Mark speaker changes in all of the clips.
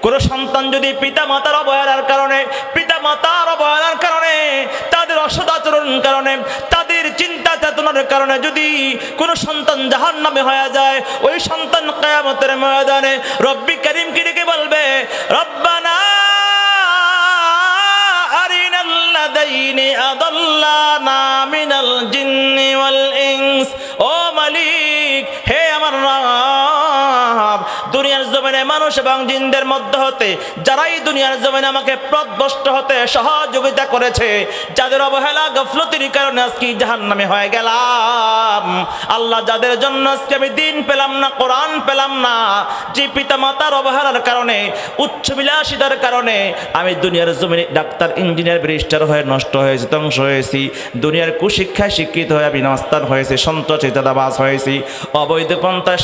Speaker 1: কোনো সন্তান যদি পিতা মাতার অবহেলার কারণে, তাদের অসদাচরণ কারণে, তাদের চিন্তা চেতনার কারণে যদি কোনো সন্তান জাহান্নামে হয়ে যায়, ওই সন্তান কিয়ামতের ময়দানে রব্বি কারীমকে ডেকে বলবে, রব্বানা আরিনাল লাযাইনি আদাল্লানা মিনাল জিন্নি ওয়াল ইনস। ও মালিক, হে আমার রব, দুনিয়ার জমিনে মানুষ এবং জিনদের মধ্যে হতে যারাই দুনিয়ার জমিনে আমাকে পথভ্রষ্ট হতে সহযোগিতা করেছে, যাদের অবহেলা গাফলতির কারণে আজকে জাহান্নামে হয়ে গেলাম, আল্লাহ যাদের জন্য আজকে আমি দিন পেলাম না, কোরআন পেলাম না, যে পিতা মাতার অবহেলার কারণে, উচ্চবিলাসিতার কারণে আমি দুনিয়ার জমিনে ডাক্তার, ইঞ্জিনিয়ার, ব্যারিস্টার হয়ে নষ্ট হয়েছি, ধ্বংস হয়েছি, দুনিয়ার কুশিক্ষায় শিক্ষিত হয়ে আমি নাস্তান হয়েছি, সন্ত্রাসী চাঁদাবাজ হয়েছি, অবৈধ পন্থায়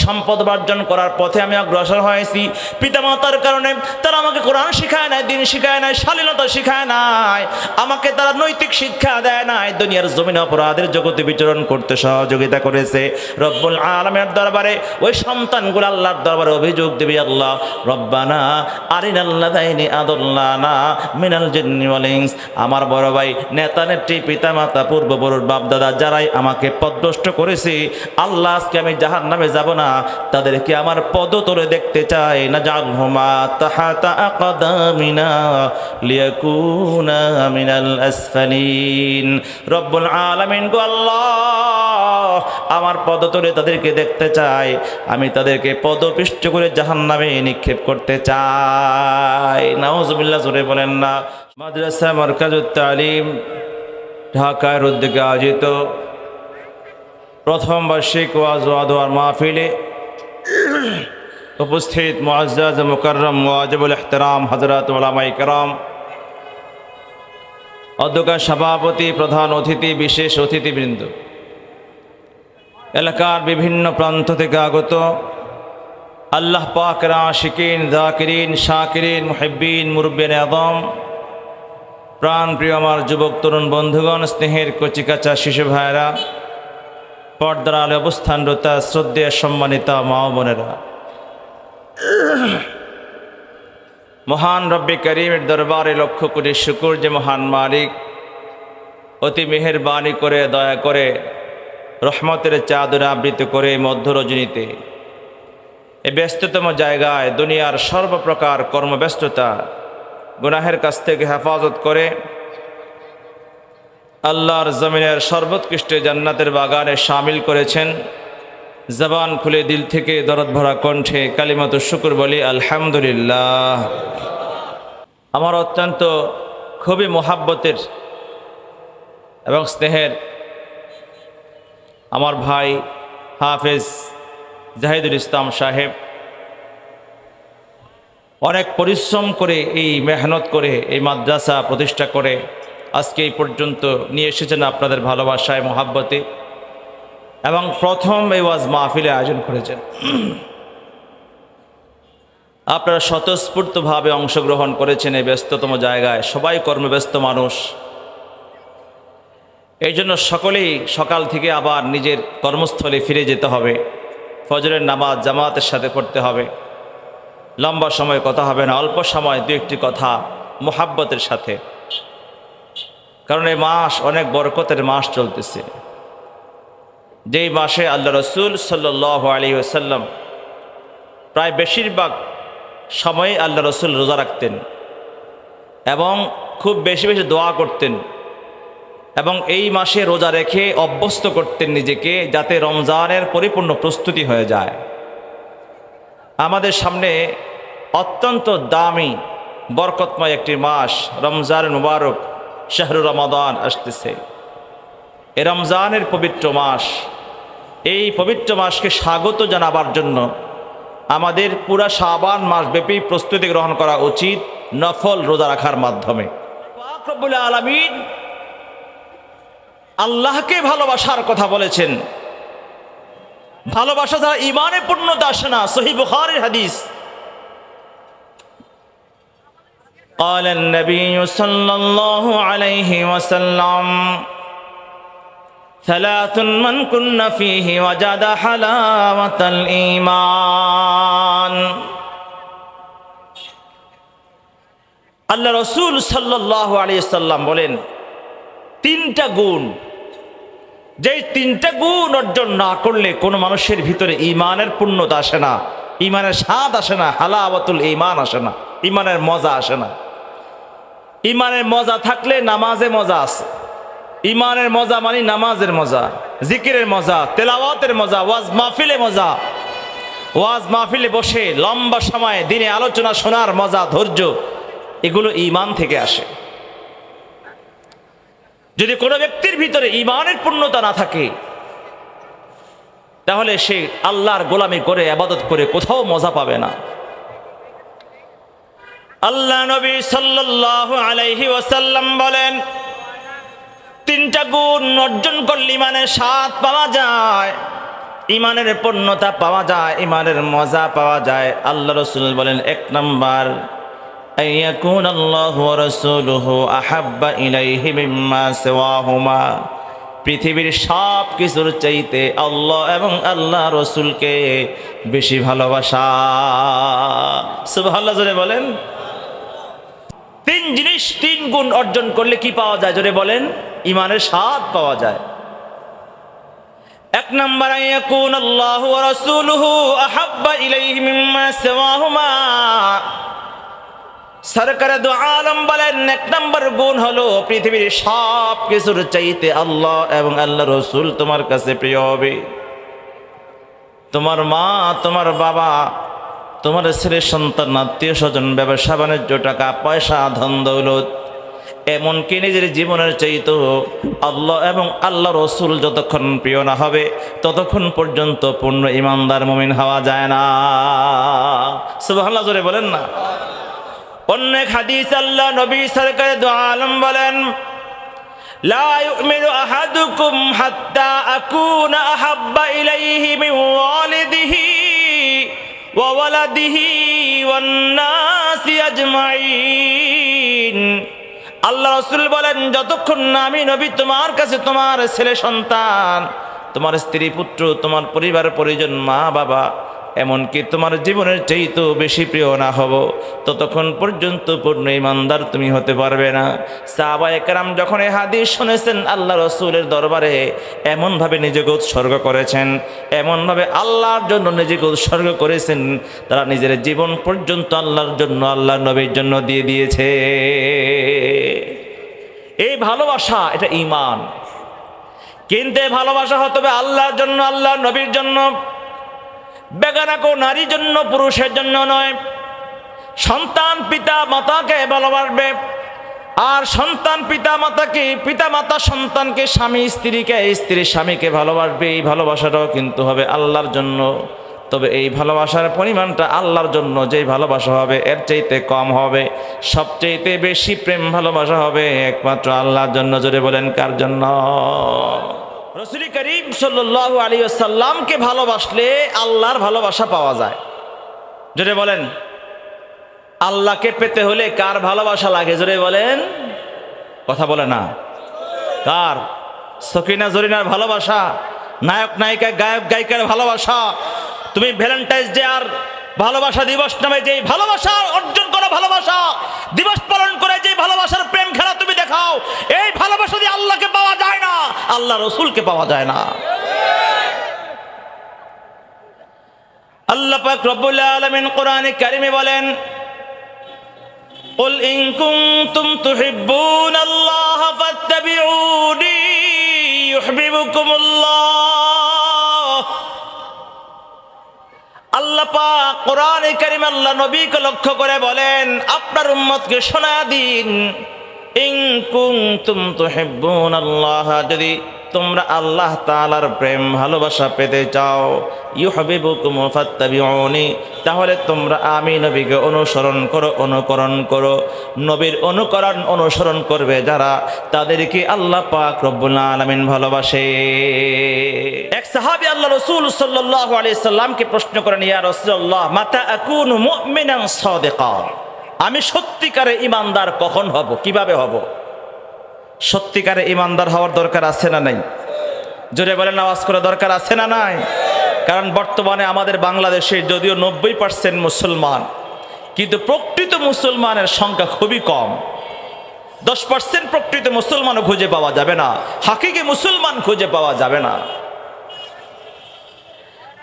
Speaker 1: সম্পদ অর্জন করার পথে আমি অগ্রসর হয়েছি। পিতামাতার কারণে তারা আমাকে কোরআন শিখায় নাই, দিন শিখায় নাই, শালীনতা শিখায় নাই, আমাকে তারা নৈতিক শিক্ষা দেয় নাই, দুনিয়ার জমিনে অপরাধের জগতে বিচরণ করতে সহযোগিতা করেছে। রব্বুল আলামিনের দরবারে ওই সন্তানগুলো আল্লাহর দরবারে অভিযোগ দেবে, আল্লাহ রব্বানা আরিনাল লাযাইনি আদাল্লানা মিনাল জিন্নি ওয়াল ইনস। আমার বড় ভাই, নেতা নেত্রী, পিতা মাতা, পূর্বপুরুষ, বাপ দাদা যারাই আমাকে পথভ্রষ্ট করেছে, আল্লাহ আজকে আমি জাহান্নামে যাব না, তাদেরকে আমার পদতলে দেখতে চাই। নাজআলহুমা তাহাতা আকদামিনা লিয়াকুনা মিনাল আসফালিন। রব্বুল আলামিন গো আল্লাহ, আমার পদতলে তাদেরকে দেখতে চাই, আমি তাদেরকে পদপিষ্ট করে জাহান্নামে নিক্ষেপ করতে চাই। নাউজুবিল্লাহ, জোরে বলেন না। মাদ্রাসা মারকাজুত তালিম ঢাকার উদ্যোগে আয়োজিত প্রথম বার্ষিক ওয়াজ ও দোয়ার মাহফিলে উপস্থিত মুআজ্জাজ মুকাররম ওয়াজিবুল ইহতিরাম হযরত উলামায়ে কেরাম, অধ্যক্ষ, সভাপতি, প্রধান অতিথি, বিশেষ অতিথিবৃন্দ, এলাকার বিভিন্ন প্রান্ত থেকে আগত আল্লাহ পাকের আশিকিন, যাকিরিন, শাকিরিন, মুহিব্বিন, মুরব্বিয়ানে আযম, প্রাণ প্রিয় আমার যুবক তরুণ বন্ধুগণ, স্নেহের কচিকাচা শিশু ভাইয়েরা, পর্দার আলে অবস্থানরত শ্রদ্ধেয় সম্মানিতা মা ও বোনেরা, মহান রব্বে করিমের দরবারে লক্ষ কোটি শুকর যে মহান মালিক অতি মেহেরবানি করে, দয়া করে, রহমতের চাদরে আবৃত করে মধ্য রজনীতে এই ব্যস্ততম জায়গায় দুনিয়ার সর্বপ্রকার কর্মব্যস্ততা, গুনাহের কাছ থেকে হেফাজত করে আল্লাহর জমিনের সর্বোৎকৃষ্ট জান্নাতের বাগানে শামিল করেছেন। জবান খুলে দিল থেকে দরদ ভরা কণ্ঠে কালিমাতু শুকর বলি আলহামদুলিল্লাহ। আমার অত্যন্ত খুবই মোহাব্বতের এবং স্নেহের আমার ভাই হাফেজ জাহিদুল ইসলাম সাহেব অনেক পরিশ্রম করে, এই মেহনত করে, এই মাদ্রাসা প্রতিষ্ঠা করে আজকে এই পর্যন্ত নিয়ে এসেছেন আপনাদের ভালোবাসায়, মোহাব্বতে, এবং প্রথম এই ওয়াজ মাহফিলে আয়োজন করেছেন। আপনারা স্বতঃস্ফূর্তভাবে অংশগ্রহণ করেছেন এই ব্যস্ততম জায়গায়, সবাই কর্মব্যস্ত মানুষ, এই জন্য সকলেই সকাল থেকে আবার নিজের কর্মস্থলে ফিরে যেতে হবে, ফজরের নামাজ জামাতের সাথে পড়তে হবে, লম্বা সময় কথা হবে না, অল্প সময় দু একটি কথা মোহাব্বতের সাথে, কারণ এই মাস অনেক বরকতের মাস চলতেছে, যেই মাসে আল্লাহ রসুল সাল্লাল্লাহু আলাইহি ওয়াসাল্লাম প্রায় বেশিরভাগ সময় আল্লাহ রসুল রোজা রাখতেন এবং খুব বেশি বেশি দোয়া করতেন, এবং এই মাসে রোজা রেখে অভ্যস্ত করতেন নিজেকে, যাতে রমজানের পরিপূর্ণ প্রস্তুতি হয়ে যায়। আমাদের সামনে অত্যন্ত দামি বরকতময় একটি মাস রমজান মুবারক শাহরু রমাদান আসতেছে। এ রমজানের পবিত্র মাস, এই পবিত্র মাসকে স্বাগত জানাবার জন্য আমাদের পুরা শাবান মাস ব্যাপী প্রস্তুতি গ্রহণ করা উচিত নফল রোজা রাখার মাধ্যমে। পাক রব্বুল আলামিন আল্লাহকে ভালোবাসার কথা বলেছেন, ভালোবাসা ছাড়া ঈমানে পূর্ণতা আসে না। সহিহ বুখারীর হাদিস, قال النبي صلى الله عليه وسلم ثلاث من كن فيه وجد حلاوة الإيمان আল্লাহ রসুল সাল্লাল্লাহু আলাইহি সাল্লাম বলেন, তিনটা গুণ, যেই তিনটা গুণ অর্জন না করলে কোনো মানুষের ভিতরে ঈমানের পূর্ণতা আসে না, ঈমানের স্বাদ আসে না, হালাওয়াতুল ঈমান আসে না, ঈমানের মজা আসে না। ঈমানের মজা থাকলে নামাজে মজা আছে। ঈমানের মজা মানে নামাজের মজা, জিকিরের মজা, তেলাওয়াতের মজা, ওয়াজ মাহফিলে মজা, ওয়াজ মাহফিলে বসে লম্বা সময় দিনে আলোচনা শোনার মজা, ধৈর্য, এগুলো ঈমান থেকে আসে। যদি কোনো ব্যক্তির ভিতরে ঈমানের পূর্ণতা না থাকে, তাহলে সে আল্লাহর গোলামি করে ইবাদত করে কোথাও মজা পাবে না। আল্লাহ নবী সাল্লাল্লাহু আলাইহি ওয়াসাল্লাম বলেন, তিনটা গুণ অর্জন করলে ঈমানের স্বাদ পাওয়া যায়, ঈমানের পূর্ণতা পাওয়া যায়, ঈমানের মজা পাওয়া যায়। আল্লাহ রাসূল বলেন, এক নাম্বার, আইয়াকুন আল্লাহু ওয়া রাসূলুহু আহাব্বা ইলাইহি মিম্মা সিওয়াহুমা, পৃথিবীর সব কিছুর চাইতে আল্লাহ এবং আল্লাহ রসুলকে বেশি ভালোবাসা। সুবহানাল্লাহ, জোরে বলেন। তিন জিনিস, তিন গুণ অর্জন করলে কি পাওয়া যায়? জোরে বলেন, ঈমানের স্বাদ পাওয়া যায়। এক নম্বর, আইয়াকুন আল্লাহু ওয়া রাসূলুহু আহাব্বা ইলাইহি মিম্মা সিওয়াহুমা। সরকার দু আলম বলেন, এক নম্বর গুণ হলো পৃথিবীর সব কিছুর চাইতে আল্লাহ এবং আল্লাহ রসুল তোমার কাছে প্রিয় হবে। তোমার মা, তোমার বাবা, তোমার ছেলে সন্তান, আত্মীয় স্বজন, ব্যবসা বাণিজ্য, টাকা পয়সা, ধন দৌলত, এমনকি নিজের জীবনের চাইতে আল্লাহ এবং আল্লাহ রসুল যতক্ষণ প্রিয় না হবে ততক্ষণ পর্যন্ত পূর্ণ ঈমানদার মুমিন হওয়া যায় না। সুবহানাল্লাহ, জোরে বলেন না। অন্য এক হাদিস আল্লাহ নবী সরকারে দু আলম বলেন, লা ইউমিনু আহাদুকুম হাত্তা আকুনা আহাব্বা ইলাইহি মিন ওয়ালিদিহি ওয়া ওয়ালাদিহি ওয়ান নাসি আজমাইন। আল্লাহ রাসূল বলেন, যতক্ষণ না আমি নবী তোমার কাছে তোমার ছেলে সন্তান, তোমার স্ত্রী পুত্র, তোমার পরিবার পরিজন, মা বাবা, এমনকি তোমার জীবনের চাইতেও বেশি প্রিয় না হব, ততক্ষণ পর্যন্ত পূর্ণ ঈমানদার তুমি হতে পারবে না। সাহাবায়ে কেরাম যখন এই হাদিস শুনেছেন, আল্লাহ রসুলের দরবারে এমনভাবে নিজেকে উৎসর্গ করেছেন, এমনভাবে আল্লাহর জন্য নিজেকে উৎসর্গ করেছেন, তারা নিজের জীবন পর্যন্ত আল্লাহর জন্য, আল্লাহ নবীর জন্য দিয়ে দিয়েছে। এই ভালোবাসা, এটা ঈমান। কিন্তু এই ভালোবাসা হতে হবে আল্লাহর জন্য, আল্লাহর নবীর জন্য, বেগানা কো নারীর জন্য, পুরুষের জন্য নয়। সন্তান পিতা মাতাকে ভালোবাসবে, আর সন্তান পিতা মাতাকে, পিতা মাতা সন্তানকে, স্বামী স্ত্রীকে, স্ত্রী স্বামীকে ভালোবাসবে। এই ভালোবাসাটাও কিন্তু হবে আল্লাহর জন্য। তবে এই ভালোবাসার পরিমাণটা আল্লাহর জন্য যেই ভালোবাসা হবে এর চাইতে কম হবে। সবচাইতে বেশি প্রেম ভালোবাসা হবে একমাত্র আল্লাহর জন্য। জোরে বলেন, কার জন্য? রাসূল করিম সাল্লাল্লাহু আলাইহি ওয়াসাল্লামকে ভালোবাসলে আল্লাহর ভালোবাসা পাওয়া যায়। জোরে বলেন, আল্লাহকে পেতে হলে কার ভালোবাসা লাগে? জোরে বলেন, কথা বলে না। কার? সকিনা জরিনার ভালোবাসা, নায়ক নায়িকা, গায়ক গায়িকার ভালোবাসা। তুমি ভ্যালেন্টাইন্স ডে আর ভালোবাসা দিবস নামে যেই ভালোবাসা অর্জন করো, ভালোবাসা দিবস পালন করে যেই ভালোবাসার প্রেম খেলা তুমি দেখাও, এই ভালোবাসা দিয়ে আল্লাহকে পাওয়া যায় না, আল্লাহ রসুলকে পাওয়া যায় না। আল্লাহ পাক রব্বুল আলামিন কোরআনে কারিমে বলেন, কুল ইন কুনতুম তুহিব্বুনাল্লাহা ফাত্তাবিউনি ইউহিব্বুকুমুল্লাহ। আল্লাহ পাক কোরআনে কারিমে আল্লাহ নবীকে লক্ষ্য করে বলেন, আপনার উম্মতকে শোনায়া দিন, ইন কুনতুম তুহিব্বুনাল্লাহ, যদি তোমরা আল্লাহ তাআলার প্রেম ভালোবাসা পেতে চাও, ইউহিব্বুকুম ফাত্তাবিউনি, তাহলে তোমরা আমি নবীকে অনুসরণ করো, অনুকরণ করো। নবীর অনুকরণ অনুসরণ করবে যারা, তাদেরকে আল্লাহ পাক রব্বুল আলামিন ভালোবাসে। এক সাহাবী আল্লাহ রাসূল সাল্লাল্লাহু আলাইহি সাল্লামকে প্রশ্ন করেন, ইয়া রাসূলুল্লাহ, মাতা আকুনু মুমিনান সাদিকা, আমি সত্যিকারে ঈমানদার কখন হব, কিভাবে হব? সত্যিকারে ঈমানদার হওয়ার দরকার আছে না নাই? জোরে বলেন, আওয়াজ করে দরকার আছে না নাই? কারণ বর্তমানে আমাদের বাংলাদেশে যদিও 90% মুসলমান, কিন্তু প্রকৃত মুসলমানের সংখ্যা খুবই কম। 10% প্রকৃত মুসলমানও খুঁজে পাওয়া যাবে না, হাকিকি মুসলমান খুঁজে পাওয়া যাবে না।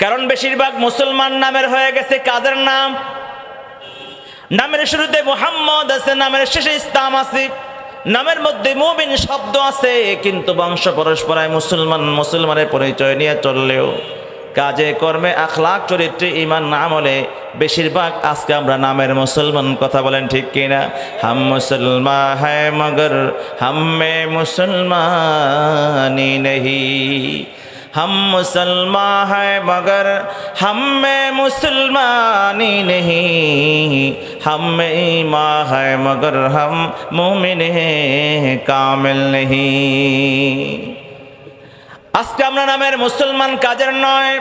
Speaker 1: কারণ বেশিরভাগ মুসলমান নামের হয়ে গেছে কাদের নাম? নামের শুরুতে মুহাম্মদ আছে, নামের শেষে ইসলাম আছে, নামের মধ্যে মুমিন শব্দ আছে, কিন্তু বংশ পরস্পরায় মুসলমানের পরিচয় নিয়ে চললেও কাজে কর্মে আখলাক চরিত্রে ঈমান আমলে বেশিরভাগ আজকে আমরা নামের মুসলমান। কথা বলেন ঠিক কিনা? হাম মুসলমান হ্যায় মগর হামে মুসলমানি নেহি, हम मुसलमान हैं मगर हम में मुसलमानी नहीं, हम में ईमान है मगर हम मोमिन हैं कामिल नहीं। আজকে আমরা নামের মুসলমান কাজের নয়।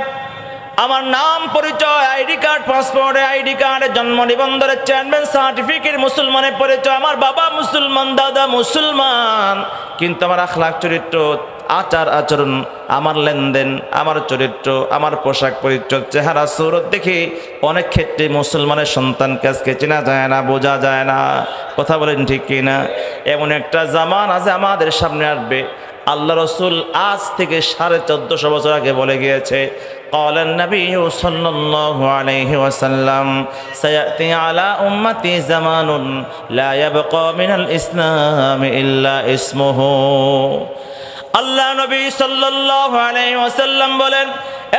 Speaker 1: আমার নাম পরিচয় আইডি কার্ড, পাসপোর্টে আইডি কার্ডে, জন্ম নিবন্ধনের চেয়ারম্যান সার্টিফিকেট মুসলমানের পরিচয়, আমার বাবা মুসলমান, দাদা মুসলমান, কিন্তু আমার আখলাক চরিত্র, আচার আচরণ, আমার লেনদেন, আমার চরিত্র, আমার পোশাক পরিচ্ছদ, চেহারা সুরত দেখে অনেক ক্ষেত্রে মুসলমানের সন্তানকে আজকে চেনা যায় না, বোঝা যায় না। কথা বলেন ঠিক কিনা? এমন একটা জামান আছে আমাদের সামনে আসবে। আল্লাহ রসুল আজ থেকে 1450 বছর আগে বলে গিয়েছে, قال النبي صلى الله عليه وسلم سيأتي على أمتي زمان لا يبقى من الإسلام إلا اسمه। আল্লাহ নবী সাল্লাল্লাহু আলাইহি ওয়াসাল্লাম বলেন,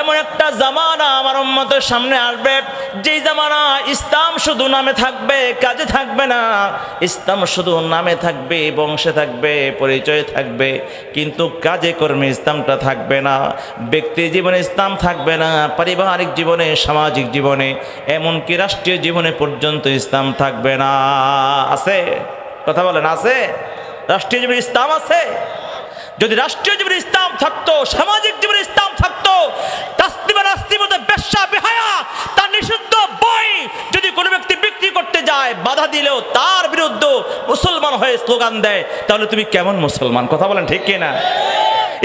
Speaker 1: এমন একটা জামানা আমার উম্মতের সামনে আসবে, যে জামানা ইসলাম শুধু নামে থাকবে, কাজে থাকবে না। ইসলাম শুধু নামে থাকবে, বংশে থাকবে, পরিচয়ে থাকবে, কিন্তু কাজে কর্মে ইসলামটা থাকবে না। ব্যক্তি জীবনে ইসলাম থাকবে না, পারিবারিক জীবনে, সামাজিক জীবনে, এমনকি রাষ্ট্রীয় জীবনে পর্যন্ত ইসলাম থাকবে না। আছে? কথা বলেন, আছে? রাষ্ট্রীয় জীবনে ইসলাম আছে? যদি রাষ্ট্রীয় জীবনে ইসলাম থাকতো, সামাজিক জীবনে ইসলাম থাকতো, তাসলিমা রাস্তির মধ্যে বেশ্যা বেহায়া তার নিষিদ্ধ বই যদি কোনো ব্যক্তি বিক্রি করতে যায়, বাধা দিলেও তার বিরুদ্ধে মুসলমান হয়ে স্লোগান দেয়, তাহলে তুমি কেমন মুসলমান? কথা বলেন ঠিক কিনা?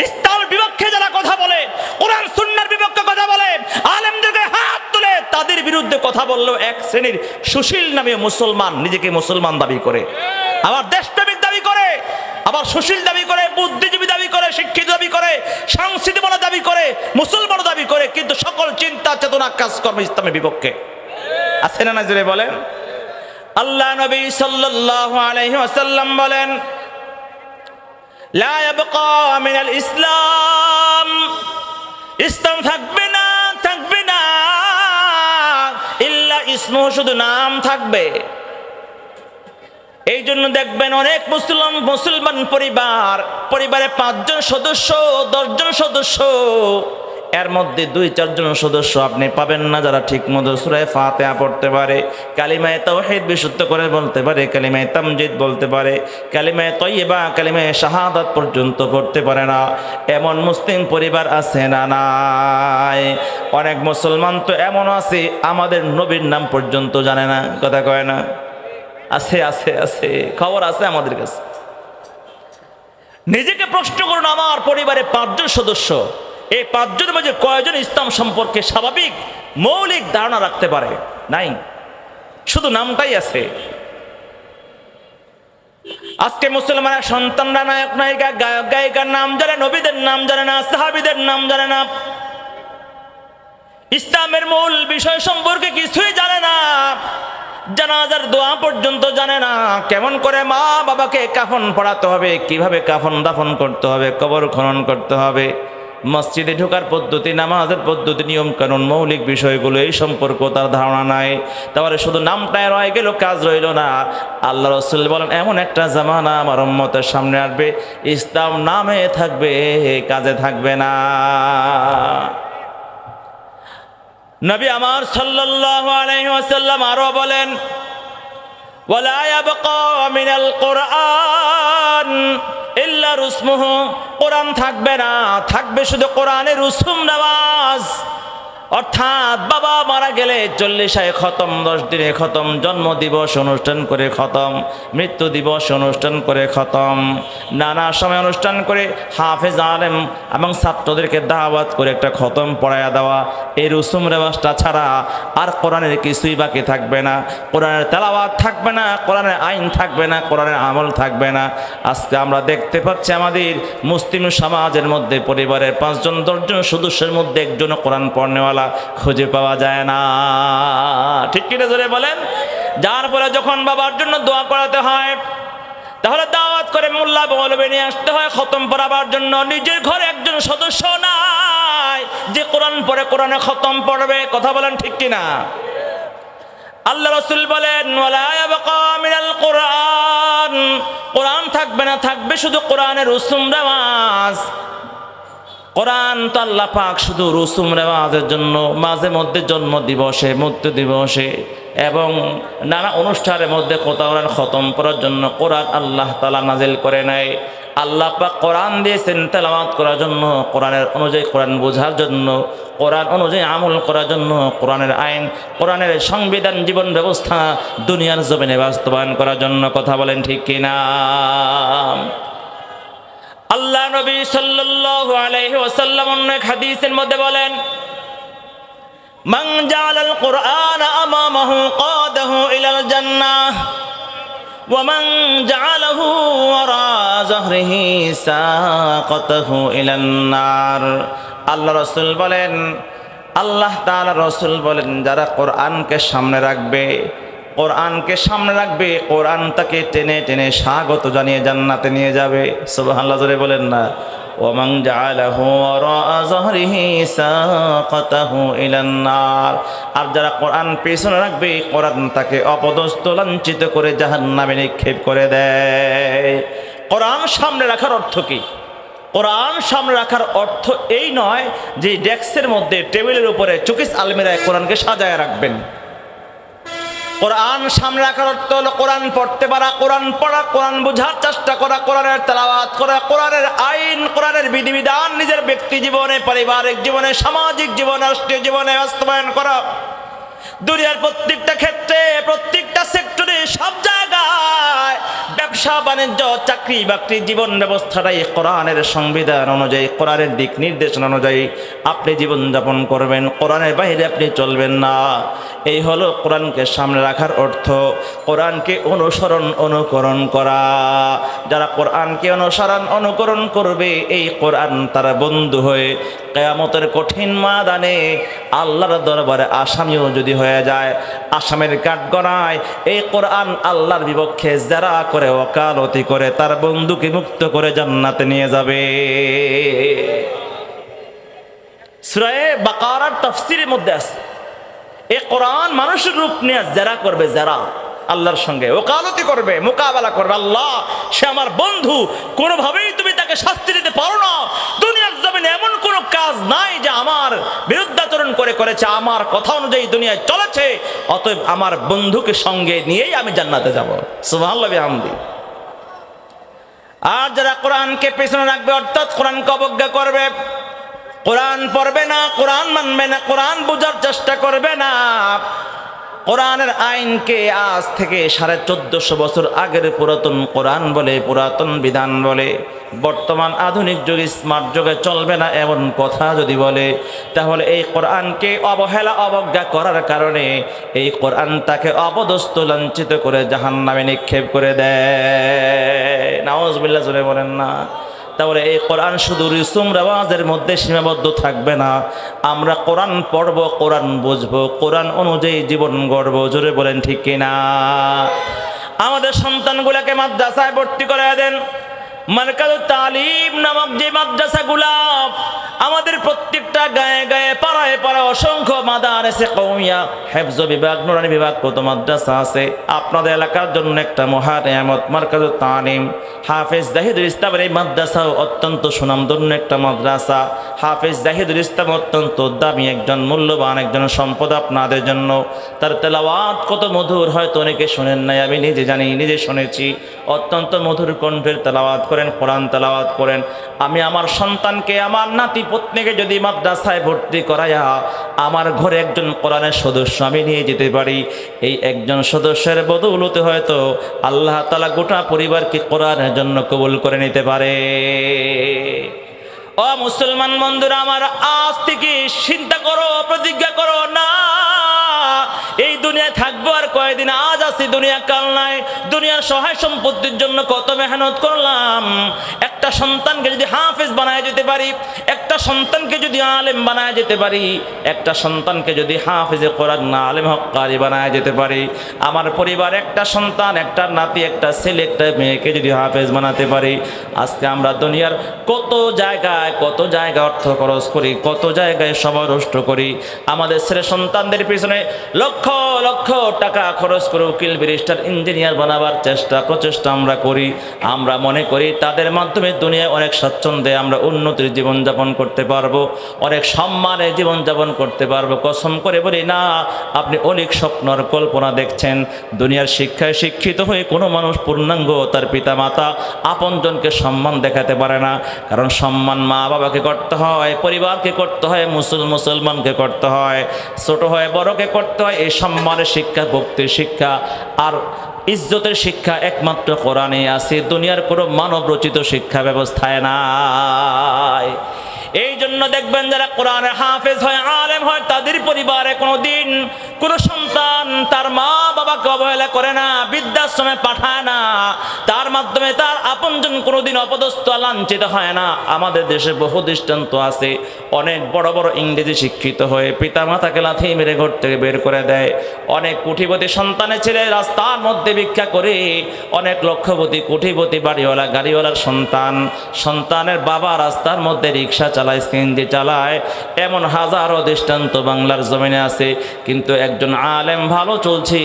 Speaker 1: ইসলামের বিপক্ষে যারা কথা বলে, কোরআন সুন্নাহর বিপক্ষে কথা বলে, আলেমদেরকে হাত তুলে তাদের বিরুদ্ধে কথা বললেও এক শ্রেণীর সুশীল নামে মুসলমান নিজেকে মুসলমান দাবি করে, আবার দেশপ্রেমিক দাবি করে, আবার সুশীল দাবি করে, বুদ্ধিজীবী দাবি করে, শিক্ষিত দাবি করে, সংস্কৃতিবালা দাবি করে, মুসলমান দাবি করে, কিন্তু সকল চিন্তা চেতনা কাজকর্ম ইসলামের বিপক্ষে। আছে না না? জোরে বলেন। আল্লাহ নবী সাল্লাল্লাহু আলাইহি ওয়াসাল্লাম বলেন, লা ইয়াবকা মিনাল ইসলাম, ইসলাম থাকবে না, থাকবে না, ইল্লা ইসমু, শুধু নাম থাকবে। এই জন্য দেখবেন অনেক মুসলমান পরিবারে 5 জন সদস্য, 10 জন সদস্য, এর মধ্যে 2-4 জন সদস্য আপনি পাবেন না যারা ঠিক মতো সূরা ফাতিহা পড়তে পারে, কালিমায়ে তাওহীদ বিশুদ্ধ করে বলতে পারে, কালিমায়ে তামজিদ বলতে পারে, কালিমায়ে তাইয়্যিবা, কালিমায়ে শাহাদাত পর্যন্ত পড়তে পারে না। এমন মুসলিম পরিবার আছে না নাই? অনেক মুসলমান তো এমন আছে আমাদের নবীর নাম পর্যন্ত জানে না। কথা কয় না? আছে, আছে, আছে, খবর আছে আমাদের কাছে। নিজেকে প্রশ্ন করুন, আমার পরিবারে 5 জন সদস্য, এই 5 জনের মধ্যে কয়জন ইসলাম সম্পর্কে স্বাভাবিক মৌলিক ধারণা রাখতে পারে? নাই, শুধু নামটাই আছে। আজকে মুসলমানের সন্তানরা নায়ক নায়িকা, গায়ক গায়িকার নাম জানে, নবীদের নাম জানে না, সাহাবীদের নাম জানে না, ইসলামের মূল বিষয় সম্পর্কে কিছুই জানে না, জানাজার দোয়া পর্যন্ত জানে না, কেমন করে মা বাবাকে কাফন পড়াতে হবে, কিভাবে কাফন দাফন করতে হবে, কবর খনন করতে হবে, মসজিদে ঢোকার পদ্ধতি, নামাজের পদ্ধতি, নিয়ম কানুন, মৌলিক বিষয়গুলো এই সম্পর্ক তার ধারণা নাই। তাহলে শুধু নামটায় রয়ে গেল, কাজ রইল না। আল্লাহ রাসূল বলেন, এমন একটা জামানা আমার উম্মতের সামনে আসবে, ইসলাম নামে থাকবে, কাজে থাকবে না। নবী আমার সাল্লাল্লাহু আলাইহি ওয়াসাল্লাম আরো বলেন, ওয়ালা ইয়াবকা মিনাল কুরআন ইল্লা রুসমুহু, কোরআন থাকবে না, থাকবে শুধু কোরআনের রুসুম, নামাজ। অর্থাৎ বাবা মারা গেলে 40 খতম, 10 দিনে খতম, জন্ম দিবস অনুষ্ঠান করে খতম, মৃত্যু দিবস অনুষ্ঠান করে খতম, নানা সময় অনুষ্ঠান করে হাফেজ আলেম এবং ছাত্রদেরকে দাওয়াত করে একটা খতম পড়ায়া দেওয়া, এই রসুম রেওয়াজটা ছাড়া আর কোরআনের কিছুই বাকি থাকবে না। কোরআনের তেলাওয়াত থাকবে না, কোরআনের আইন থাকবে না, কোরআনের আমল থাকবে না। আজকে আমরা দেখতে পাচ্ছি আমাদের মুসলিম সমাজের মধ্যে পরিবারের 5 জন 10 জন সদস্যের মধ্যে একজনও কোরআন পড়নেওয়ালা খুঁজে পাওয়া যায় না। ঠিক কিনা জোরে বলেন? যার পরে যখন বাবার জন্য দোয়া করাতে হয়, তাহলে দাওয়াত করে মোল্লা বলবে নিয়ে আসতে হয় খতম পড়াবার জন্য। নিজের ঘরে একজন সদস্য নাই যে কোরআন পড়ে, কোরআনে খতম পড়বে। কথা বলেন ঠিক কিনা? আল্লাহ রাসূল বলেন ওয়ালা ইয়াবকা মিনাল কোরআন, কোরআন থাকবে না, থাকবে শুধু কোরআনের রসুম রেওয়াজ। কোরআন তো আল্লাহ পাক শুধু রসুম রেওয়াজের জন্য মাঝে মধ্যে জন্ম দিবসে, মৃত্যু দিবসে এবং নানা অনুষ্ঠানের মধ্যে কোরআন খতম করার জন্য কোরআন আল্লাহ তাআলা নাজিল করে নাই। আল্লাহ পাক কোরআন দিয়েছেন তেলাওয়াত করার জন্য, কোরআনের অনুযায়ী কোরআন বোঝার জন্য, কোরআন অনুযায়ী আমল করার জন্য, কোরআনের আইন, কোরআনের সংবিধান, জীবন ব্যবস্থা দুনিয়ার জমিনে বাস্তবায়ন করার জন্য। কথা বলেন ঠিক কিনা? আল্লাহ নবী সাল্লাল্লাহু আলাইহি ওয়াসাল্লাম অনেক হাদিসের মধ্যে বলেন মান জাআলাল কুরআন আমামাহু কাদাহু ইলাল জান্নাহ ওয়া মান জাআলাহু ওয়ারা যাহরিহি সাকাতাহু ইলান নার। আল্লাহ রাসূল বলেন, আল্লাহ তাআলা রাসূল বলেন, যারা কোরআনকে সামনে রাখবে, কোরআনকে সামনে রাখবে, কোরআন তাকে টেনে টেনে স্বাগত জানিয়ে জান্নাতে নিয়ে যাবে। সুবহানাল্লাহ জোরে বলেন না? ওয়ামান জাআলাহু ওয়ারাআ যাহরিহি সাকাতাহু ইলান নার। আর যারা কোরআন পেছনে রাখবে, কোরআন তাকে অপদস্থ লাঞ্ছিত করে জাহান্নামে নিক্ষেপ করে দেয়। কোরআন সামনে রাখার অর্থ কি? কোরআন সামনে রাখার অর্থ এই নয় যে ডেস্কের মধ্যে, টেবিলের উপরে, চৌকিস আলমিরায় কোরআনকে সাজায় রাখবেন। কোরআন সামনে রাখার অর্থ হলো কোরআন পড়তে পারা, কোরআন পড়া, কোরআন বোঝার চেষ্টা করা, কোরআনের তেলাওয়াত করা, কোরআনের আইন, কোরআনের বিধিবিধান নিজের ব্যক্তি জীবনে, পারিবারিক জীবনে, সামাজিক জীবনে, রাষ্ট্রীয় জীবনে বাস্তবায়ন করা। দুনিয়ার প্রত্যেকটা ক্ষেত্রে, প্রত্যেকটা সেক্টরে, সব জায়গায়, ব্যবসা বাণিজ্য, চাকরি বাকরি, জীবন ব্যবস্থাটাই কোরআনের সংবিধান অনুযায়ী, কোরআনের দিক নির্দেশনা অনুযায়ী আপনি জীবনযাপন করবেন। কোরআনের বাইরে আপনি চলবেন না। এই হলো কোরআনকে সামনে রাখার অর্থ। কোরআনকে অনুসরণ, অনুকরণ করা। যারা কোরআনকে অনুসরণ, অনুকরণ করবে, এই কোরআন তারা বন্ধু হয়ে কিয়ামতের কঠিন ময়দানে আল্লাহর দরবারে আসামিও যদি হয়ে যায়, আসামের কাঠগড়ায় এই কোরআন আল্লাহর বিপক্ষে যারা করে, ওকালতি করে, তার বন্ধুকে মুক্ত করে জান্নাতে নিয়ে যাবে। সূরা বাকারার তাফসীরের মধ্যে আছে, এই কোরআন মানুষের রূপ নিয়ে যারা করবে, যারা আল্লাহর সঙ্গে ওকালতি করবে, মোকাবেলা করবে, আল্লাহ সে আমার বন্ধু, কোনোভাবেই তুমি তাকে শাস্তি দিতে পারো না। দুনিয়ার জমিনে এমন কোনো কাজ নাই যে আমার বিরুদ্ধাচরণ করেছে, আমার কথা অনুযায়ী দুনিয়ায় চলেছে, অতএব আমার বন্ধুকে সঙ্গে নিয়েই আমি জান্নাতে যাব। সুবহানাল্লাহ বিহামদি। আর যারা কোরআনকে পেছনে রাখবে, অর্থাৎ কোরআনকে অবজ্ঞা করবে, কোরআন পড়বে না, কোরআন মানবে না, কোরআন বোঝার চেষ্টা করবে না, কোরআনের আইনকে আজ থেকে 1450 বছর আগের পুরাতন কোরআন বলে, পুরাতন বিধান বলে, বর্তমান আধুনিক যুগে, স্মার্ট যুগে চলবে না এমন কথা যদি বলে, তাহলে এই কোরআনকে অবহেলা, অবজ্ঞা করার কারণে এই কোরআন তাকে অপদস্থ, লাঞ্ছিত করে জাহান্নামে নিক্ষেপ করে দেয়। নাউজুবিল্লাহ জোরে বলেন না? তাহলে এই কোরআন শুধু রসুম রেওয়াজের মধ্যে সীমাবদ্ধ থাকবে না। আমরা কোরআন পড়ব, কোরআন বুঝবো, কোরআন অনুযায়ী জীবন গড়ব। জোরে বলেন ঠিক কিনা? আমাদের সন্তানগুলাকে মাদ্রাসায় ভর্তি করে দেন। মারকাজুত তালিম নামক যে মাদ্রাসাগুলা আমাদের প্রত্যেকটা গায়ে গায়ে, পাড়ায় পাড়ায় অসংখ্য মাদারেসে কওমিয়া, হেফজ বিভাগ, নুরানি বিভাগ, কত মাদ্রাসা আছে। আপনাদের এলাকার জন্য একটা মহা নিয়ামত মারকাজুত তালিম। হাফেজ জাহিদুল ইসলামের এই মাদ্রাসাও অত্যন্ত সুনামধন্য একটা মাদ্রাসা। হাফেজ জাহিদুল ইসলাম অত্যন্ত দামি একজন, মূল্যবান একজন সম্পদ আপনাদের জন্য। তার তেলাওয়াত কত মধুর, হয়তো অনেকে শোনেন নাই, আমি নিজে জানি, নিজে শুনেছি। অত্যন্ত মধুর কণ্ঠের তেলাওয়াত করেন, কোরআন তেলাওয়াত করেন। আমি আমার সন্তানকে, আমার নাতি পত্নীকে যদি মাদ্রাসায় ভর্তি করাইয়া আমার ঘরে একজন কোরআনের সদস্য আমি নিয়ে যেতে পারি, এই একজন সদস্যের বদৌলতে হয়তো আল্লাহ তাআলা গোটা পরিবারকে কোরআনের জন্য কবুল করে নিতে পারে। ও মুসলমান বন্ধুরা আমার, আজ থেকে চিন্তা করো, প্রতিজ্ঞা করো, না এই দুনিয়ায় থাকবো আর কয়দিন, আজ আছি দুনিয়া কাল নাই। দুনিয়ার সহায় সম্পত্তির জন্য কত মেহনত করলাম, একটা সন্তানকে যদি হাফেজ বানায় যেতে পারি, একটা সন্তানকে যদি আলেম বানায় যেতে পারি, একটা সন্তানকে যদি হাফেজে কোরআন না আলেম হক কারি বানায় যেতে পারি, আমার পরিবার একটা সন্তান, একটা নাতি, একটা ছেলে, একটা মেয়েকে যদি হাফেজ বানাতে পারি, আজকে আমরা দুনিয়ার কত জায়গায় অর্থ খরচ করি, কত জায়গায় সময় নষ্ট করি, আমাদের ছেলে সন্তানদের পিছনে লক্ষ লক্ষ টাকা খরচ করে উকিল ব্যারিস্টার ইঞ্জিনিয়ার বানাবার প্রচেষ্টা আমরা করি। আমরা মনে করি তাদের মাধ্যমে দুনিয়ায় অনেক স্বাচ্ছন্দ্যে আমরা উন্নতির জীবনযাপন করতে পারবো, অনেক সম্মানে জীবনযাপন করতে পারবো। কসম করে বলি না, আপনি অনেক স্বপ্নর কল্পনা দেখছেন। দুনিয়ার শিক্ষায় শিক্ষিত হয়ে কোনো মানুষ পূর্ণাঙ্গ তার পিতা মাতা আপনজনকে সম্মান দেখাতে পারে না, কারণ সম্মান মা বাবাকে করতে হয়, পরিবারকে করতে হয়, মুসলমানকে করতে হয়, ছোট হয় বড়কে করতে হয়। এই সম্মানের শিক্ষা, ভক্তির শিক্ষা আর ইজ্জতের শিক্ষা একমাত্র কোরআনে আছে, দুনিয়ার কোনো মানব রচিত শিক্ষা ব্যবস্থায় নাই। এই জন্য দেখবেন যারা কোরআনের হাফেজ হয়, আলেম হয়, তাদের পরিবারে কোনো দিন কোনো সন্তান তার মা বাবাকে অবহেলা করে না, বৃদ্ধাশ্রমে পাঠায় না, তার মাধ্যমে তার আপনজন কোনোদিন অপদস্থ লাঞ্ছিত হয় না। আমাদের দেশে বহু দৃষ্টান্ত আছে, অনেক বড় বড় ইংরেজি শিক্ষিত হয়ে পিতা মাতাকে লাথি মেরে ঘর থেকে বের করে দেয়, অনেক কোটিপতি সন্তানের ছেলে রাস্তার মধ্যে ভিক্ষা করে, অনেক লক্ষপতি কোটিপতি বাড়িওয়ালা গাড়িওয়ালার সন্তানের বাবা রাস্তার মধ্যে রিক্সা চালায়, সিএনজি চালায়, এমন হাজারো দৃষ্টান্ত বাংলার জমিনে আছে। কিন্তু একজন আলেম ভালো চলছে,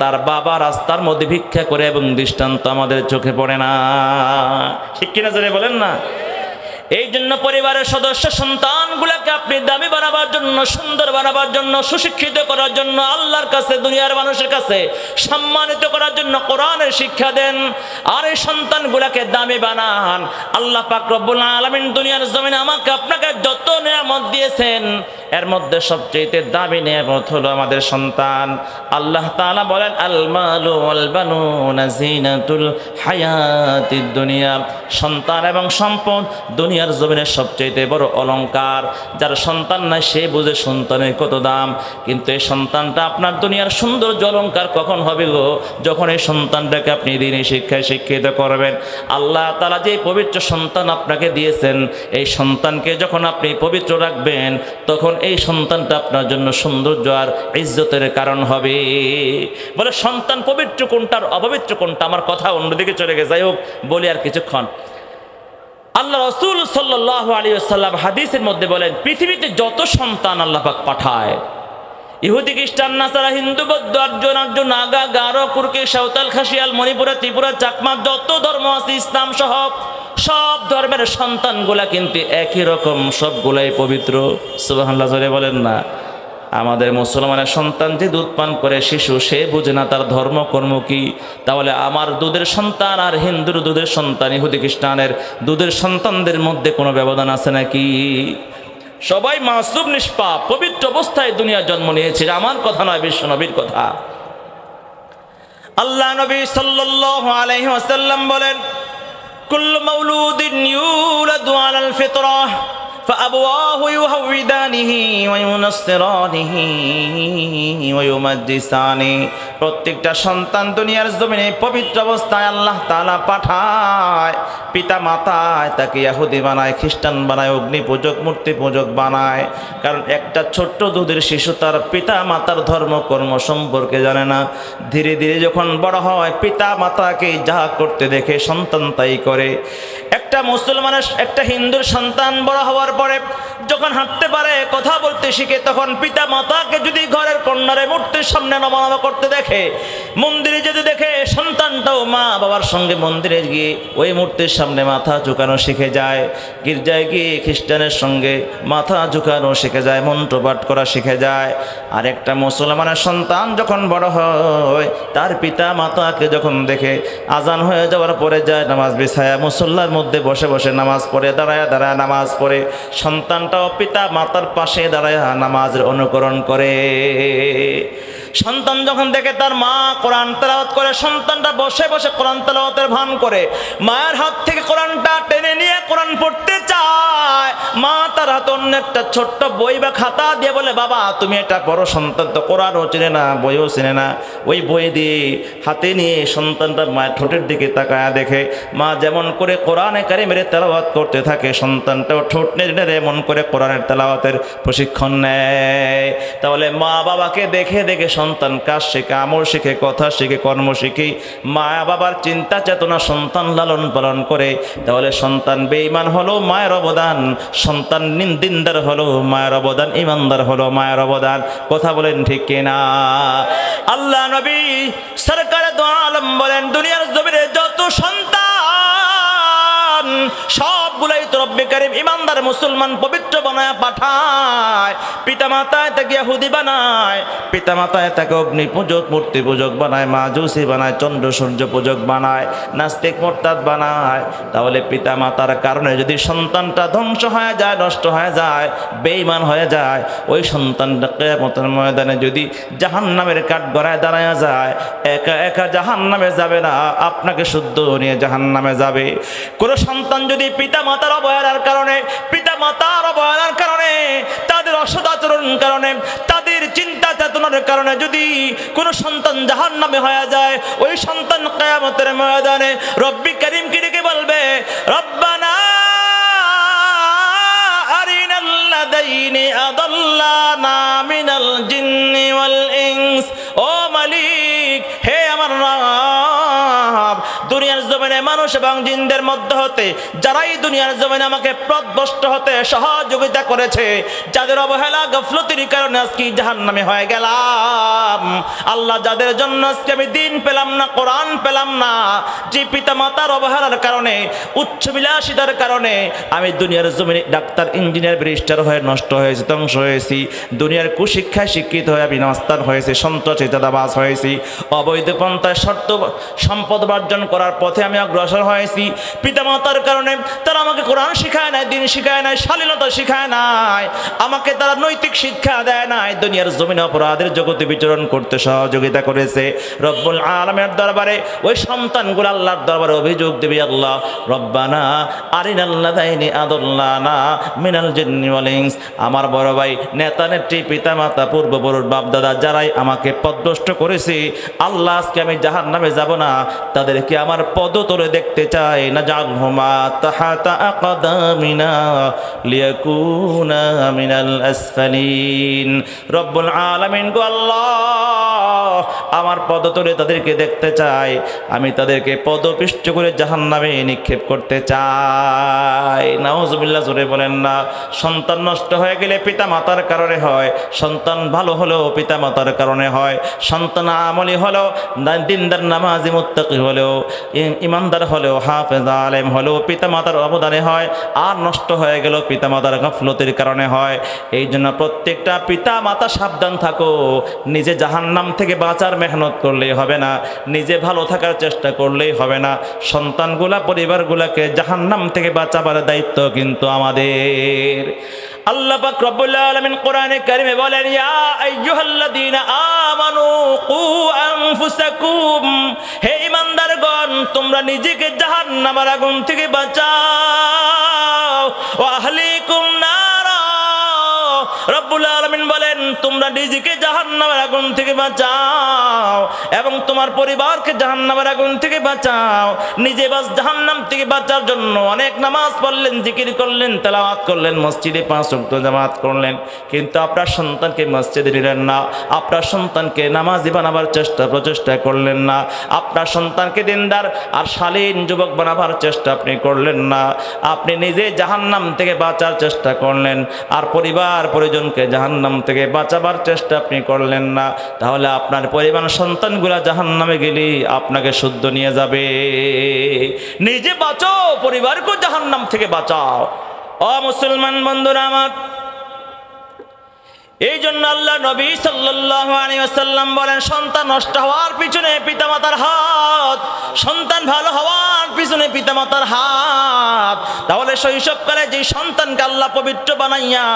Speaker 1: তার বাবা রাস্তার মধ্যে ভিক্ষা করে, এবং দৃষ্টান্ত আমাদের চোখে পড়ে না। ঠিক কিনা জোরে বলেন না? এই জন্য পরিবারের সদস্য সন্তানগুলোকে আপনি দামি বানাবার জন্য, সুন্দর বানাবার জন্য, সুশিক্ষিত করার জন্য, আল্লাহর কাছে দুনিয়ার মানুষের কাছে সম্মানিত করার জন্য কোরআনের শিক্ষা দেন, আর এই সন্তানগুলোকে দামি বানান। আল্লাহ পাক রব্বুল আলামিন দুনিয়ার জমিনে আমাকে আপনাকে যত নিয়ামত দিয়েছেন, এর মধ্যে সবচেয়ে দামি নিয়ামত হলো আমাদের সন্তান। আল্লাহ তাআলা বলেন, আল মালু ওয়াল বানুনা জিনাতুল হায়াতিদ দুনিয়া, সন্তান এবং সম্পদ দুনিয়ার জমিনের সবচেয়ে বড় অলংকার। যার সন্তান নাই সে বুঝে সন্তানের কত দাম। কিন্তু এই সন্তানটা আপনার দুনিয়ার সৌন্দর্য অলংকার কখন হবে গো? যখন এই সন্তানটাকে আপনি দিনই শিক্ষায় শিক্ষিত করবেন। আল্লাহ তাআলা যে পবিত্র সন্তান আপনাকে দিয়েছেন, এই সন্তানকে যখন আপনি পবিত্র রাখবেন, তখন এই সন্তানটা আপনার জন্য সৌন্দর্য আর ইজ্জতের কারণ হবে। বলে সন্তান পবিত্র কোনটা আর অপবিত্র কোনটা, আমার কথা অন্যদিকে চলে গেছে, যাই হোক বলি আর কিছুক্ষণ। আল্লাহ রাসূল সাল্লাল্লাহু আলাইহি ওয়াসাল্লাম হাদিসের মধ্যে বলেন, পৃথিবীতে যত সন্তান আল্লাহ পাক পাঠায়, ইহুদি খ্রিস্টান নাসারা হিন্দু বৌদ্ধ আর্য নাগা গারো কুর্কি সাঁওতাল খাসিয়াল মণিপুরা ত্রিপুরা চাকমা যত ধর্ম আছে ইসলাম সহ সব ধর্মের সন্তানগুলা কিন্তু একই রকম, সবগুলাই পবিত্র। সুবহানাল্লাহ জোরে বলেন না? আমাদের মুসলমানের সন্তান যে দুধ পান করে শিশু, সে বুঝে না তার ধর্ম কর্ম কি। তাহলে আমার দুধের সন্তান আর হিন্দুর দুধের সন্তান, ইহুদি খ্রিস্টানের দুধের সন্তানদের মধ্যে কোনো ব্যবধান আছে নাকি? সবাই মাসুম নিষ্পাপ পবিত্র অবস্থায় দুনিয়া জন্ম নিয়েছে। আমার কথা নয়, বিশ্ব নবীর কথা। আল্লাহ নবী সাল্লাল্লাহু আলাইহি ওয়াসাল্লাম বলেন, কুল্লু মাউলুদিন ইউলাদু আলাল ফিতরাহ فأبواه يهودانه وينصرانه ويمجسانه। প্রত্যেকটা সন্তান দুনিয়ার জমিনে পবিত্র অবস্থায় আল্লাহ তাআলা পাঠায়। পিতা মাতায় তাকে ইহুদি বানায়, খ্রিস্টান বানায়, অগ্নি পূজক, মূর্তি পূজক বানায়। কারণ একটা ছোট্ট দুধের শিশু তার পিতা মাতার ধর্ম কর্ম সম্পর্কে জানে না। ধীরে ধীরে যখন বড় হয়, পিতা মাতাকে যা করতে দেখে সন্তান তাই করে। একটা মুসলমানের, একটা হিন্দুর সন্তান বড় হওয়ার পরে যখন হাঁটতে পারে, কথা বলতে শিখে, তখন পিতা মাতাকে যদি ঘরের কর্নারে মূর্তির সামনে নমস্কার করতে দেখে, মন্দিরে যেতে দেখে, সন্তানটাও মা বাবার সঙ্গে মন্দিরে গিয়ে ওই মূর্তির সামনে মাথা ঝুঁকানো শিখে যায়। গির্জায় গিয়ে খ্রিস্টানের সঙ্গে মাথা ঝুঁকানো শিখে যায়, মন্ত্র পাঠ করা শিখে যায়। আর একটা মুসলমানের সন্তান যখন বড় হয়, তার পিতা মাতাকে যখন দেখে, আজান হয়ে যাওয়ার পরে যায় নামাজ বিছায়া মুসল্লার মধ্যে বসে বসে নামাজ পড়ে, দাঁড়ায় দাঁড়ায় নামাজ পড়ে। সন্তানটা সন্তানটাও পিতা মাতার পাশে দাঁড়ায় নামাজের অনুকরণ করে। সন্তান যখন দেখে তার মা কোরআন তেলাওয়াত করে, সন্তানটা বসে বসে কোরআন তেলাওয়াতের ভান করে, মায়ের হাত থেকে কোরআনটা টেনে নিয়ে কোরআন পড়তে চায়, মা তার হাতে অন্য একটা ছোট্ট বই বা খাতা দিয়ে বলে, বাবা তুমি এটা পড়ো। সন্তান তো কোরআনও চেনে না, বইও চেনে না। ওই বই দিয়ে হাতে নিয়ে সন্তানটা মায়ের ঠোঁটের দিকে তাকায় দেখে মা যেমন করে কোরআনে কারিমের তেলাওয়াত করতে থাকে, সন্তানটাও ঠোঁট নেড়ে নেড়ে এমন করে কোরআনের তেলাওয়াতের প্রশিক্ষণ নেয়। তাহলে মা বাবাকে দেখে দেখে সন্তান কাজ শিখে, আমল শিখে, কথা শিখে, কর্ম শিখে। মা বাবার চিন্তা চেতনা সন্তান লালন পালন করে। তাহলে সন্তান বেঈমান হলো মায়ের অবদান, সন্তান দিনদার হলো মায়ের অবদান, ইমানদার হলো মায়ের অবদান। কথা বলেন ঠিক কিনা? আল্লাহ নবী সরকারে দো আলম বলেন, দুনিয়ার জমিনে যত সন্তান সবগুলাই তো রব্বে কারীম ইমানদার মুসলমান পবিত্র বানায় পাঠায়। পিতা মাতায় তাকে ইহুদি বানায়, পিতা মাতায় তাকে অগ্নি পূজক, মূর্তি পূজক বানায়, মাজুসি বানায়, চন্দ্র সূর্য পূজক বানায়, নাস্তিক মোরতাদ বানায়। তাহলে পিতা মাতার কারণে যদি সন্তানটা ধ্বংস হয়ে যায়, নষ্ট হয়ে যায়, বেঈমান হয়ে যায়, ওই সন্তানটা কিয়ামতের ময়দানে যদি জাহান্নামের কাঠগড়ায় দাঁড়ায় যায়, একা একা জাহান্নামে যাবে না, আপনাকে শুদ্ধ নিয়ে জাহান্নামে যাবে। কোন সন্তান যদি পিতা মাতার অবহেলার কারণে, পিতা মাতার অবহেলার কারণে, তাদের অসদাচরণ কারণে, তাদের চিন্তা চেতনার কারণে যদি কোন সন্তান জাহান্নামে হয়ে যায়, ওই সন্তান কিয়ামতের ময়দানে রব্বি কারীমকে ডেকে বলবে, রব্বানা আরিনাল লাযাইনি আদাল্লানা মিনাল জিন্নি ওয়াল ইনস। ও মালিক, হে আমার রব, দুনিয়ার জমিনে মানুষ এবং জিনদের মধ্যে হতে যারাই দুনিয়ার জমিনে আমাকে পথভ্রষ্ট হতে সহযোগিতা করেছে, যাদের অবহেলা গাফলতির কারণে আজকে জাহান্নামে হয়ে গেলাম, আল্লাহ যাদের জন্য আজকে আমি দিন পেলাম না, কোরআন পেলাম না, যে পিতা মাতার অবহেলার কারণে, উচ্চবিলাসিতার কারণে আমি দুনিয়ার জমিনে ডাক্তার, ইঞ্জিনিয়ার, ব্যারিস্টার হয়ে নষ্ট হয়েছি, ধ্বংস হয়েছি, দুনিয়ার কুশিক্ষায় শিক্ষিত হয়ে আমি নাস্তান হয়েছি, সন্ত্রাসী চাঁদাবাজ হয়েছি, অবৈধ পন্থায় সম্পদ অর্জন করার পথে আমি অগ্রসর হয়েছি। পিতামাতার কারণে তারা আমাকে কোরআন শিখায় নাই, দিন শিখায় নাই, শালীনতা শিখায় নাই, আমাকে তারা নৈতিক শিক্ষা দেয় নাই, দুনিয়ার জমিনে অপরাধের জগতে বিচরণ করতে সহযোগিতা করেছে। রব্বুল আলামিনের দরবারে ওই সন্তানগুলো আল্লাহর দরবারে অভিযোগ দেবে, আল্লাহ রব্বানা আরিনাল লাযাইনি আদাল্লানা মিনাল জিন্নি ওয়াল ইনস। আমার বড় ভাই, নেতা নেত্রী, পিতা মাতা, পূর্বপুরুষ, বাপ দাদা যারাই আমাকে পথভ্রষ্ট করেছে, আল্লাহ আজকে আমি জাহান্নামে যাব না, তাদেরকে আমার পদতলে দেখতে চাই। না জালহুমা তাহাতা আকদামিনা লিয়াকুনা মিনাল আসফালিন। রব্বুল আলামিন গো আল্লাহ, আমার পদতলে তাদেরকে দেখতে চাই, আমি তাদেরকে পদপিষ্ট করে জাহান্নামে নিক্ষেপ করতে চাই। নাউজুবিল্লাহ, জোরে বলেন না। সন্তান নষ্ট হয়ে গেলে পিতা মাতার কারণে হয়, সন্তান ভালো হলেও পিতা মাতার কারণে হয়, সন্তান আমলি হলেও, দিনদার, নামাজি, মুত্তাকি হলেও, ইমানদার হলেও, হাফেজ, আলেম হলেও পিতা মাতার অবদানে হয়। আর নষ্ট হয়ে গেল পিতা মাতার গাফলতির কারণে হয়। এই জন্য প্রত্যেকটা পিতা মাতা সাবধান থাকো। নিজে জাহান্নাম থেকে বাঁচার মেহনত করলেই হবে না, নিজে ভালো থাকার চেষ্টা করলেই হবে না, সন্তানগুলা, পরিবারগুলাকে জাহান্নাম থেকে বাঁচাবার দায়িত্ব কিন্তু আমাদের। আল্লাহ পাক রব্বুল আলামিন কোরআনে কারিমে বলেন, ইয়া আইয়ুহাল্লাযীনা আমানু কু আনফুসাকুম, হে ঈমানদারগণ, তোমরা নিজেকে জাহান্নামের আগুন থেকে বাঁচাও, ওয়া আহলিকুম নারা। রব্বুল আলামিন বলেন, তোমরা নিজেকে জাহান্নামের আগুন থেকে বাঁচাও এবং তোমার পরিবারকে জাহান্নামের আগুন থেকে বাঁচাও। নিজে বাস জাহান্নাম থেকে বাঁচার জন্য অনেক নামাজ পড়লেন, জিকির করলেন, তেলাওয়াত করলেন, মসজিদে 5 ওয়াক্ত জামাত করলেন, কিন্তু আপনার সন্তানকে মসজিদে নিলেন না, আপনার সন্তানকে নামাজি বানাবার প্রচেষ্টা করলেন না, আপনার সন্তানকে দিনদার আর শালীন যুবক বানাবার চেষ্টা আপনি করলেন না। আপনি নিজে জাহান্নাম থেকে বাঁচার চেষ্টা করলেন আর পরিবার পরিজনকে জাহান্নাম থেকে বাঁচাবার চেষ্টা আপনি করলেন না। তাহলে আপনার পরিবার সন্তানগুলা জাহান্নামে গেলে আপনাকে শুদ্ধ নিয়ে যাবে। নিজে বাঁচো, পরিবারকে জাহান্নাম থেকে বাঁচাও। ও মুসলমান বন্ধুরা আমার, এই জন্য আল্লাহ নবী সাল্লাল্লাহু আলাইহি ওয়াসাল্লাম বলেন, সন্তান নষ্ট হওয়ার পিছনে পিতামাতার হাত, সন্তান ভালো হওয়ার পিছনে পিতামাতার হাত। তাহলে শৈশবকালে যে সন্তানকে আল্লাহ পবিত্র বানাইয়া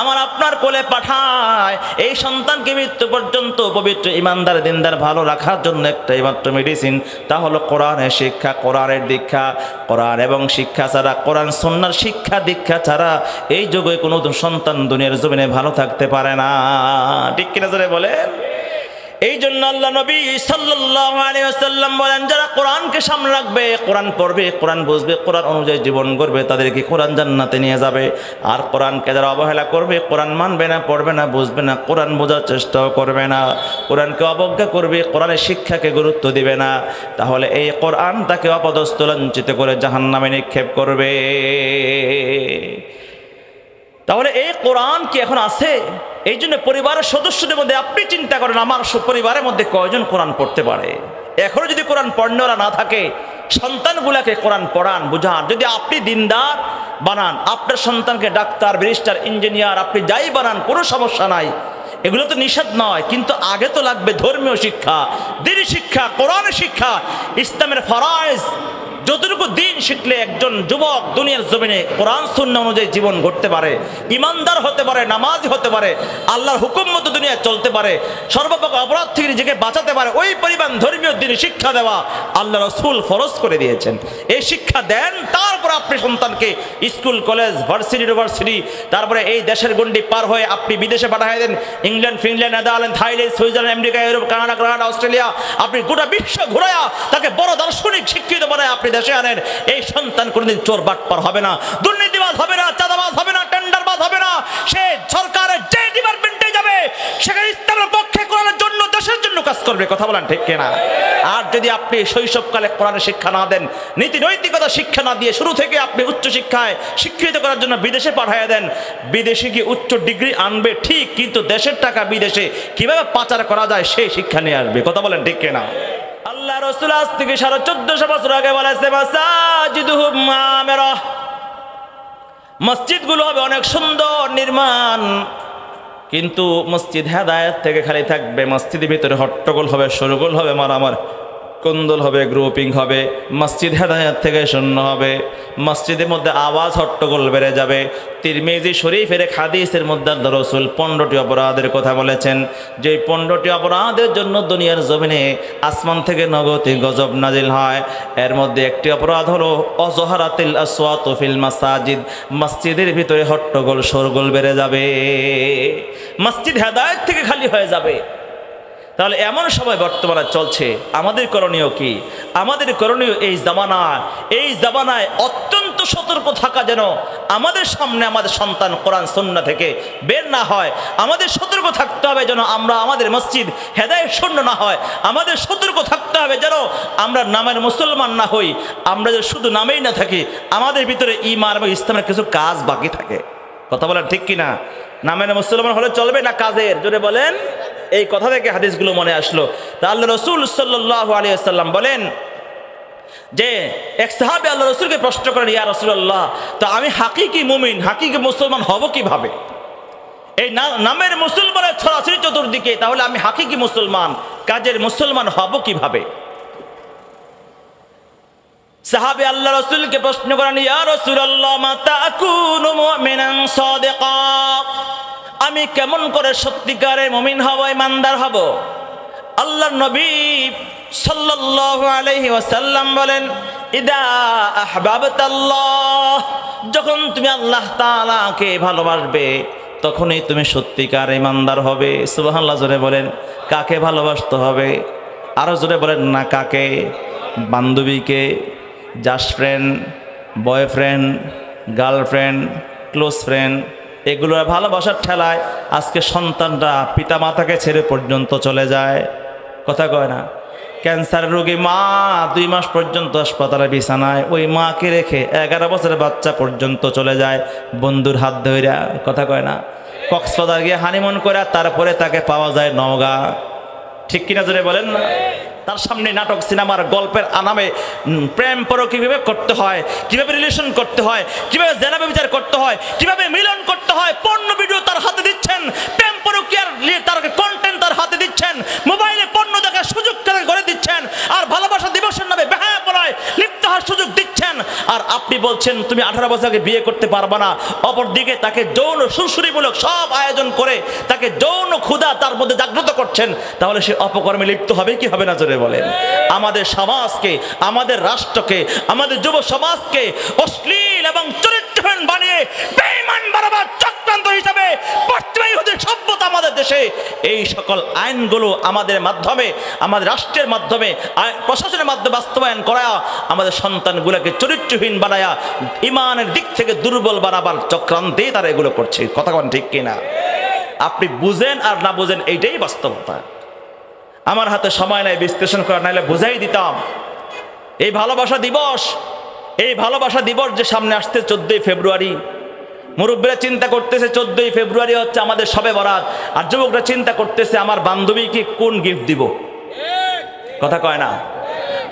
Speaker 1: আমার আপনার কোলে পাঠায়, এই সন্তানকে মৃত্যু পর্যন্ত পবিত্র ইমানদার দিনদার ভালো রাখার জন্য একটাই মাত্র মেডিসিন, তা হলো কোরআনের শিক্ষা, কোরআনের দীক্ষা। কোরআন এবং শিক্ষা ছাড়া, কোরআন সুন্নাহর শিক্ষা দীক্ষা ছাড়া এই যুগে কোনো সন্তান দুনিয়ার জমিনে ভালো থাকতে পারে না। ঠিক কিনা জোরে বলেন? এই জন্য আল্লাহ নবী সাল্লাল্লাহু আলাইহি ওয়াসাল্লাম বলেন, যারা কোরআনকে সামনে রাখবে, কোরআন পড়বে, কোরআন বুঝবে, কোরআন অনুযায়ী জীবন করবে, তাদেরকে কোরআন জান্নাতে নিয়ে যাবে। আর কোরআনকে যারা অবহেলা করবে, কোরআন মানবে না, পড়বে না, বুঝবে না, কোরআন বোঝার চেষ্টাও করবে না, কোরআনকে অবজ্ঞা করবে, কোরআনের শিক্ষাকে গুরুত্ব দিবে না, তাহলে এই কোরআন তাকে অপদস্থ লাঞ্ছিত করে জাহান্নামে নিক্ষেপ করবে। তাহলে এই কোরআন কি এখন আছে? এই জন্য পরিবারের সদস্যদের মধ্যে আপনি চিন্তা করেন, আমার পরিবারের মধ্যে কয়জন কোরআন পড়তে পারে? এখনো যদি কোরআন পড়নেওয়ালা না থাকে, সন্তানগুলাকে কোরআন পড়ান, বুঝান। যদি আপনি দিনদার বানান, আপনার সন্তানকে ডাক্তার, ব্যারিস্টার, ইঞ্জিনিয়ার, আপনি যাই বানান, কোনো সমস্যা নাই, এগুলো তো নিষেধ নয়, কিন্তু আগে তো লাগবে ধর্মীয় শিক্ষা, দ্বীনি শিক্ষা, কোরআনের শিক্ষা, ইসলামের ফরজ। যতটুকু দিন শিখলে একজন যুবক দুনিয়ার জমিনে কোরআন সুন্নাহ অনুযায়ী জীবন গড়তে পারে, ইমানদার হতে পারে, নামাজি হতে পারে, আল্লাহর হুকুম মতো দুনিয়ায় চলতে পারে, সর্বপ্রকার অপরাধ থেকে নিজেকে বাঁচাতে পারে, ওই পরিমাণ ধর্মীয় দিনে শিক্ষা দেওয়া আল্লাহ রাসূল ফরজ করে দিয়েছেন। এই শিক্ষা দেন, তারপর আপনি সন্তানকে স্কুল, কলেজ, ভার্সিটি, ইউনিভার্সিটি, তারপরে এই দেশের গণ্ডি পার হয়ে আপনি বিদেশে পাঠিয়ে দেন। England, Finland, Netherland, Thailand, Switzerland, America, Europe, Canada, Australia, আপনি গোটা বিশ্ব ঘুরায়া তাকে বড় দার্শনিক শিক্ষিত বানায় আপনি দেশে আনেন। এই সন্তান কোনদিন চোর বাটপার হবে না, দুর্নীতিবাজ হবে না, চাঁদাবাজ হবে না, টেন্ডারবাজ হবে না। সে সরকারের যে ডিপার্টমেন্টে যাবে সেখানে ইসলামের পক্ষে, কোরআনের জন্য, দেশের জন্য কাজ করবে। কথা বলেন ঠিক কিনা? আর যদি আপনি শৈশবকালে কোরআনের শিক্ষা না দেন, নীতি নৈতিকতা শিক্ষা না দিয়ে শুরু থেকে আপনি উচ্চ শিক্ষায় শিক্ষিত করার জন্য বিদেশে পাঠিয়ে দেন, বিদেশে গিয়ে উচ্চ ডিগ্রি আনবে ঠিক, কিন্তু দেশের টাকা বিদেশে কিভাবে পাচার করা যায় সেই শিক্ষা নিয়ে আসবে। কথা বলেন ঠিক কিনা? আল্লাহ রাসূল আজ থেকে 1450 বছর আগে বলেছে, মাসাজিদুহুম মামিরা, মসজিদগুলো হবে অনেক সুন্দর নির্মাণ, কিন্তু মসজিদ হেদায়েত থেকে খালি থাকবে। মসজিদের ভিতরে হট্টগোল হবে, শোরগোল হবে, মারামারি, কুন্দল হবে, গ্রুপিং হবে। মসজিদ হেদায়েত থেকে শূন্য হবে, মসজিদের মধ্যে আওয়াজ হট্টগোল বেড়ে যাবে। তিরমিজি শরীফের হাদিসের মধ্যে আল্লাহ রাসূল 15টি অপরাধের কথা বলেছেন, যে 15টি অপরাধের জন্য দুনিয়ার জমিনে আসমান থেকে নগতি গজব নাজিল হয়। এর মধ্যে একটি অপরাধ হলো অজহারাতিল আসওয়াতু ফিল মাসাজিদ, মসজিদের ভিতরে হট্টগোল শোরগোল বেড়ে যাবে, মসজিদ হেদায়েত থেকে খালি হয়ে যাবে। তাহলে এমন সময় বর্তমানে চলছে, আমাদের করণীয় কি? আমাদের করণীয় এই জামানায় অত্যন্ত সতর্ক থাকা, যেন আমাদের সামনে আমাদের সন্তান কোরআন সুন্নাহ থেকে বের না হয়। আমাদের সতর্ক থাকতে হবে যেন আমরা আমাদের মসজিদ হেদায়েত শূন্য না হয়। আমাদের সতর্ক থাকতে হবে যেন আমরা নামের মুসলমান না হই, আমরা যেন শুধু নামেই না থাকি, আমাদের ভিতরে ঈমান এবং ইসলামের কিছু কাজ বাকি থাকে। কথা বলেন ঠিক কিনা? নামের মুসলমান হলে চলবে না, কাজের। জোরে বলেন। এই কথা থেকে হাদিসগুলো মনে আসলো। তা আল্লাহ রাসূল সাল্লাল্লাহু আলাইহি ওয়াসাল্লাম বলেন যে এক সাহাবী আল্লাহ রাসূলকে প্রশ্ন করেন, ইয়া রাসূলুল্লাহ, তো আমি হাকিকি মুমিন, হাকিকি মুসলমান হব কিভাবে? এই নামের মুসলমানের ছড়াছড়ি চতুর্দিকে, তাহলে আমি হাকিকি মুসলমান, কাজের মুসলমান হব কিভাবে? সাহাবী আল্লাহ রাসূলকে প্রশ্ন করেন, ইয়া রাসূলুল্লাহ, মাতা আকুনু মুমিনান সাদিকা, আমি কেমন করে সত্যিকারের মুমিন হব, ইমানদার হব? আল্লাহর নবী সাল্লাল্লাহু আলাইহি ওয়াসাল্লাম বলেন, ইদা আহবাবতাল্লাহ, যখন তুমি আল্লাহ তাআলাকে ভালোবাসবে তখনই তুমি সত্যিকার ইমানদার হবে। সুবহানাল্লাহ। জোরে বলেন। কাকে ভালোবাসতে হবে? আরো জোরে বলেন না। কাকে? বান্ধবীকে, just friend, boyfriend, girlfriend, close friend, এগুলোর ভালোবাসার ঠেলায় আজকে সন্তানরা পিতামাতাকে ছেড়ে পর্যন্ত চলে যায়। কথা কয় না? ক্যান্সার রোগী মা 2 মাস পর্যন্ত হাসপাতালে বিছানায়, ওই মাকে রেখে 11 বছরের বাচ্চা পর্যন্ত চলে যায় বন্ধুর হাত ধইরা। কথা কয় না? কক্সবাজার গিয়ে হানিমুন করে তারপরে তাকে পাওয়া যায় নওগাঁ। ঠিক কিনা জোরে বলেন না? তার সামনে নাটক, সিনেমার গল্পের আনামে প্রেম পরক কিভাবে করতে হয়, কিভাবে রিলেশন করতে হয়, কিভাবে জেনা ব্যভিচার করতে হয়, কিভাবে মিলন করতে হয়, পর্ন ভিডিও তার হাতে দিচ্ছেন, প্রেম পরকীয়ার তার কন্টেন্ট তার হাতে দিচ্ছেন, মোবাইলে পর্ন দেখার সুযোগ করে দিচ্ছেন, আর ভালোবাসা দিবসের নামে বেহায়াপনায় লিপ্ত হওয়ার সুযোগ বলছেন তুমি 18 বছর আগে বিয়ে করতে পারবা না, অপরদিকে তাকে যৌন সুরসুরিমূলক সব আয়োজন করে তাকে যৌন ক্ষুধা তার মধ্যে জাগ্রত করছেন, তাহলে সে অপকর্মে লিপ্ত হবে কি হবে না জোরে বলেন? আমাদের সমাজকে, আমাদের রাষ্ট্রকে, আমাদের যুব সমাজকে অশ্লীল এবং চরিত্রহীন বানিয়ে বেঈমান বানাবার চক্রান্ত হিসাবে পশ্চিমা ইহুদি সভ্যতা আমাদের দেশে এই সকল আইনগুলো আমাদের মাধ্যমে, আমাদের রাষ্ট্রের মাধ্যমে, প্রশাসনের মাধ্যমে বাস্তবায়ন করা আমাদের সন্তানগুলোকে চরিত্রহীন বানায়া ইমানের দিক থেকে দুর্বল বানাবার চক্রান্তে তারা এগুলো করছে। কথা কোন ঠিক কিনা? আপনি বুঝেন আর না বুঝেন এইটাই বাস্তবতা। আমার হাতে সময় নাই বিশ্লেষণ করা, নাইলে বুঝাই দিতাম। এই ভালোবাসা দিবস, এই ভালোবাসা দিবস যে সামনে আসছে 14ই ফেব্রুয়ারি, মুরব্বীরা চিন্তা করতেছে 14ই ফেব্রুয়ারি হচ্ছে আমাদের শবে বরাত, আর যুবকরা চিন্তা করতেছে আমার বান্ধবীকে কোন গিফট দিব। কথা কয় না?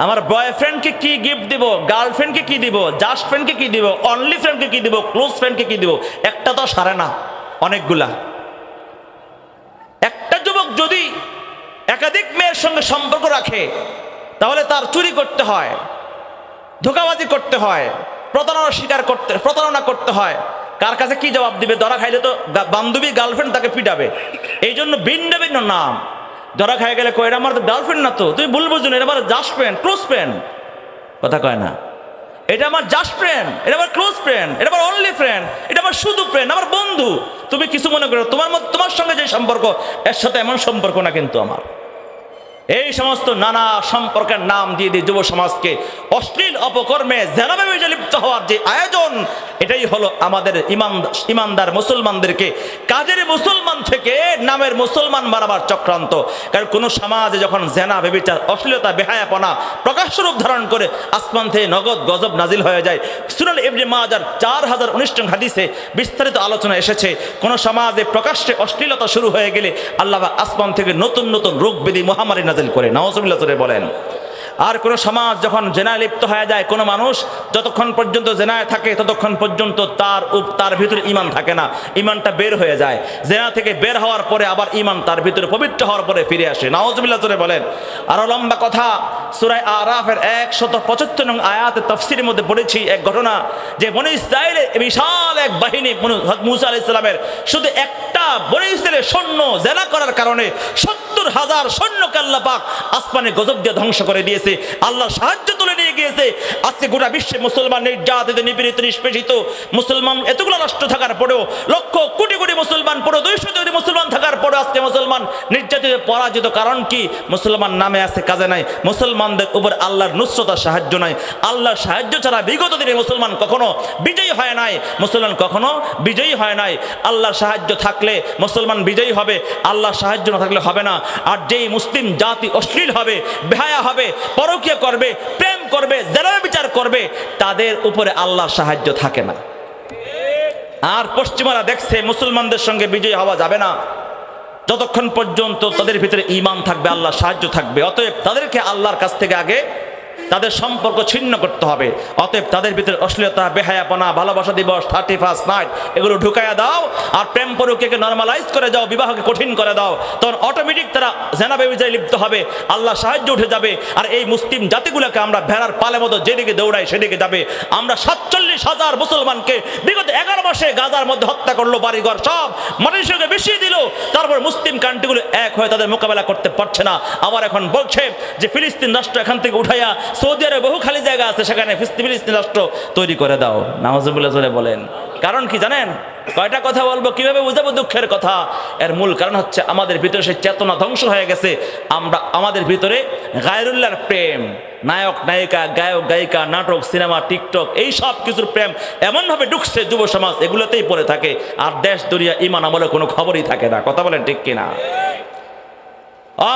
Speaker 1: আমার বয়ফ্রেন্ডকে কি গিফট দিব, গার্লফ্রেন্ডকে কি দিব, জাস্ট ফ্রেন্ডকে কি দিব, অনলি ফ্রেন্ডকে কি দিব, ক্লোজ ফ্রেন্ডকে কি দিব। একটা তো সারে না, অনেকগুলা। একটা যুবক যদি একাধিক মেয়ের সঙ্গে সম্পর্ক রাখে তাহলে তার চুরি করতে হয়, ধোঁকাবাজি করতে হয়, প্রতারণা করতে হয়। কার কাছে কি জবাব দিবে? ধরা খাইলে তো বান্ধবী গার্লফ্রেন্ড তাকে পিটাবে। এই জন্য ভিন্ন ভিন্ন নাম। ধরা খাই গেলে কয় এটা আমার তো গার্লফ্রেন্ড না, তো তুমি ভুল বুঝছো, এটা আমার জাস্ট ফ্রেন্ড, ক্লোজ ফ্রেন্ড। কথা কয় না? এটা আমার জাস্ট ফ্রেন্ড, এটা আমার ক্লোজ ফ্রেন্ড, এটা আমার অনলি ফ্রেন্ড, এটা আমার শুধু ফ্রেন্ড, আমার বন্ধু। তুমি কিছু মনে করো, তোমার সঙ্গে যে সম্পর্ক এর সাথে এমন সম্পর্ক না কিন্তু আমার। এই সমস্ত নানা সম্পর্কের নাম দিয়ে দিয়ে যুব সমাজকে অশ্লীল অপকর্মে জেনাভাবে লিপ্ত হওয়ার যে আয়োজন, এটাই হলো আমাদের ইমানদার মুসলমানদেরকে কাজের মুসলমান থেকে নামের মুসলমান বানাবার চক্রান্ত। কারণ কোনো সমাজে যখন জেনা, ব্যভিচার, অশ্লীলতা, বেহায়াপনা প্রকাশ্য রূপ ধারণ করে আসমান থেকে নগদ গজব নাজিল হয়ে যায়। সুনান ইবনে মাজার 4019 নং হাদিসে বিস্তারিত আলোচনা এসেছে। কোনো সমাজে প্রকাশ্যে অশ্লীলতা শুরু হয়ে গেলে আল্লাহ আসমান থেকে নতুন নতুন রোগ ব্যাধি মহামারী নাজিল করে। নাউজুবিল্লাহ জোরে বলেন। আর কোন সমাজ যখন জেনায় লিপ্ত হয়ে যায়, কোন মানুষ যতক্ষণ পর্যন্ত জেনায় থাকে ততক্ষণ পর্যন্ত তার ভিতরে ঈমান থাকে না, ঈমানটা বের হয়ে যায়। জেনা থেকে বের হওয়ার পরে আবার ঈমান তার ভিতরে পবিত্র হওয়ার পরে ফিরে আসে। নাউজুবিল্লাহ জোরে বলেন। আরো লম্বা কথা, সূরা আরাফের 175 নং আয়াতে তাফসীরের মধ্যে পড়েছি এক ঘটনা, যে বনী ইসরাঈলের বিশাল এক বাহিনী মুসা আলাইহিস সালামের শুধু একটা বনী ইসরাঈলের সৈন্য জেনা করার কারণে 70,000 সৈন্যকে আল্লাহ পাক আসমানে গজব দিয়ে ধ্বংস করে দিয়েছে। আল্লাহর সাহায্য তুলে নিয়ে গিয়েছে। আজকে গোটা বিশ্বে মুসলমান নির্যাতিত, নিপীড়িত, নিষ্পেষিত, মুসলমান এতগুলো রাষ্ট্র থাকার পরেও, লক্ষ কোটি কোটি মুসলমান, পুরো 200 কোটি মুসলমান থাকার পরেও আজকে মুসলমান নির্যাতিত, পরাজিত। কারণ কি? মুসলমান নামে আছে, কাজে নাই। মুসলমানদের উপর আল্লাহর নুসরত আর সাহায্য নাই। আল্লাহর সাহায্য ছাড়া বিগত দিনে মুসলমান কখনো বিজয়ী হয় নাই, মুসলমান কখনো বিজয়ী হয় নাই। আল্লাহর সাহায্য থাকলে মুসলমান বিজয়ী হবে, আল্লাহর সাহায্য না থাকলে হবে না। আর যেই মুসলিম জাতি অশ্লীল হবে, বেহায়া হবে, পরকীয়া করবে, প্রেম করবে, জেনা বিচার করবে, তাদের উপরে আল্লাহর সাহায্য থাকে না। আর পশ্চিমারা দেখছে মুসলমানদের সঙ্গে বিজয়ী হওয়া যাবে না যতক্ষণ পর্যন্ত তাদের ভিতরে ঈমান থাকবে, আল্লাহর সাহায্য থাকবে। অতএব তাদেরকে আল্লাহর কাছ থেকে আগে তাদের সম্পর্ক ছিন্ন করতে হবে। অতএব তাদের ভিতরে অশ্লীলতা, বেহায়াপনা, ভালোবাসা দিবস, 31st নাইট এগুলো ঢুকাইয়া দাও, আর প্রেম পরকীয়াকে নরমালাইজ করে দাও, বিবাহকে কঠিন করে দাও। তখন অটোমেটিক তারা জেনা ব্যভিচারে লিপ্ত হবে, আল্লাহ সাহায্য উঠে যাবে। আর এই মুসলিম জাতিগুলোকে আমরা ভেড়ার পালে মতো যেদিকে দৌড়াই সেদিকে যাবে। আমরা 47,000 মুসলমানকে বিগত 11 মাসে গাজার মধ্যে হত্যা করলো, বাড়িঘর সব মাটির সঙ্গে মিশিয়ে দিল। তারপর মুসলিম কান্ট্রিগুলো এক হয়ে তাদের মোকাবেলা করতে পারছে না। আবার এখন বলছে যে ফিলিস্তিন রাষ্ট্র এখান থেকে উঠাইয়া সৌদি আরবে বহু খালি জায়গা আছে, সেখানে ফিলিস্তিন রাষ্ট্র তৈরি করে দাও। নাউজুবিল্লাহ জোরে বলেন। কারণ কি জানেন? কয়টা কথা বলবো, কিভাবে বুঝাবো দুঃখের কথা। এর মূল কারণ হচ্ছে আমাদের ভিতরে সেই চেতনা ধ্বংস হয়ে গেছে। আমাদের ভিতরে গায়রুল্লাহর প্রেম, নায়ক নায়িকা, গায়ক গায়িকা, নাটক, সিনেমা, টিকটক, এই সব কিছুর প্রেম এমনভাবে ঢুকছে যুব সমাজ, এগুলোতেই পড়ে থাকে। আর দেশ দুনিয়া ঈমান আমলে কোনো খবরই থাকে না। কথা বলেন ঠিক কিনা?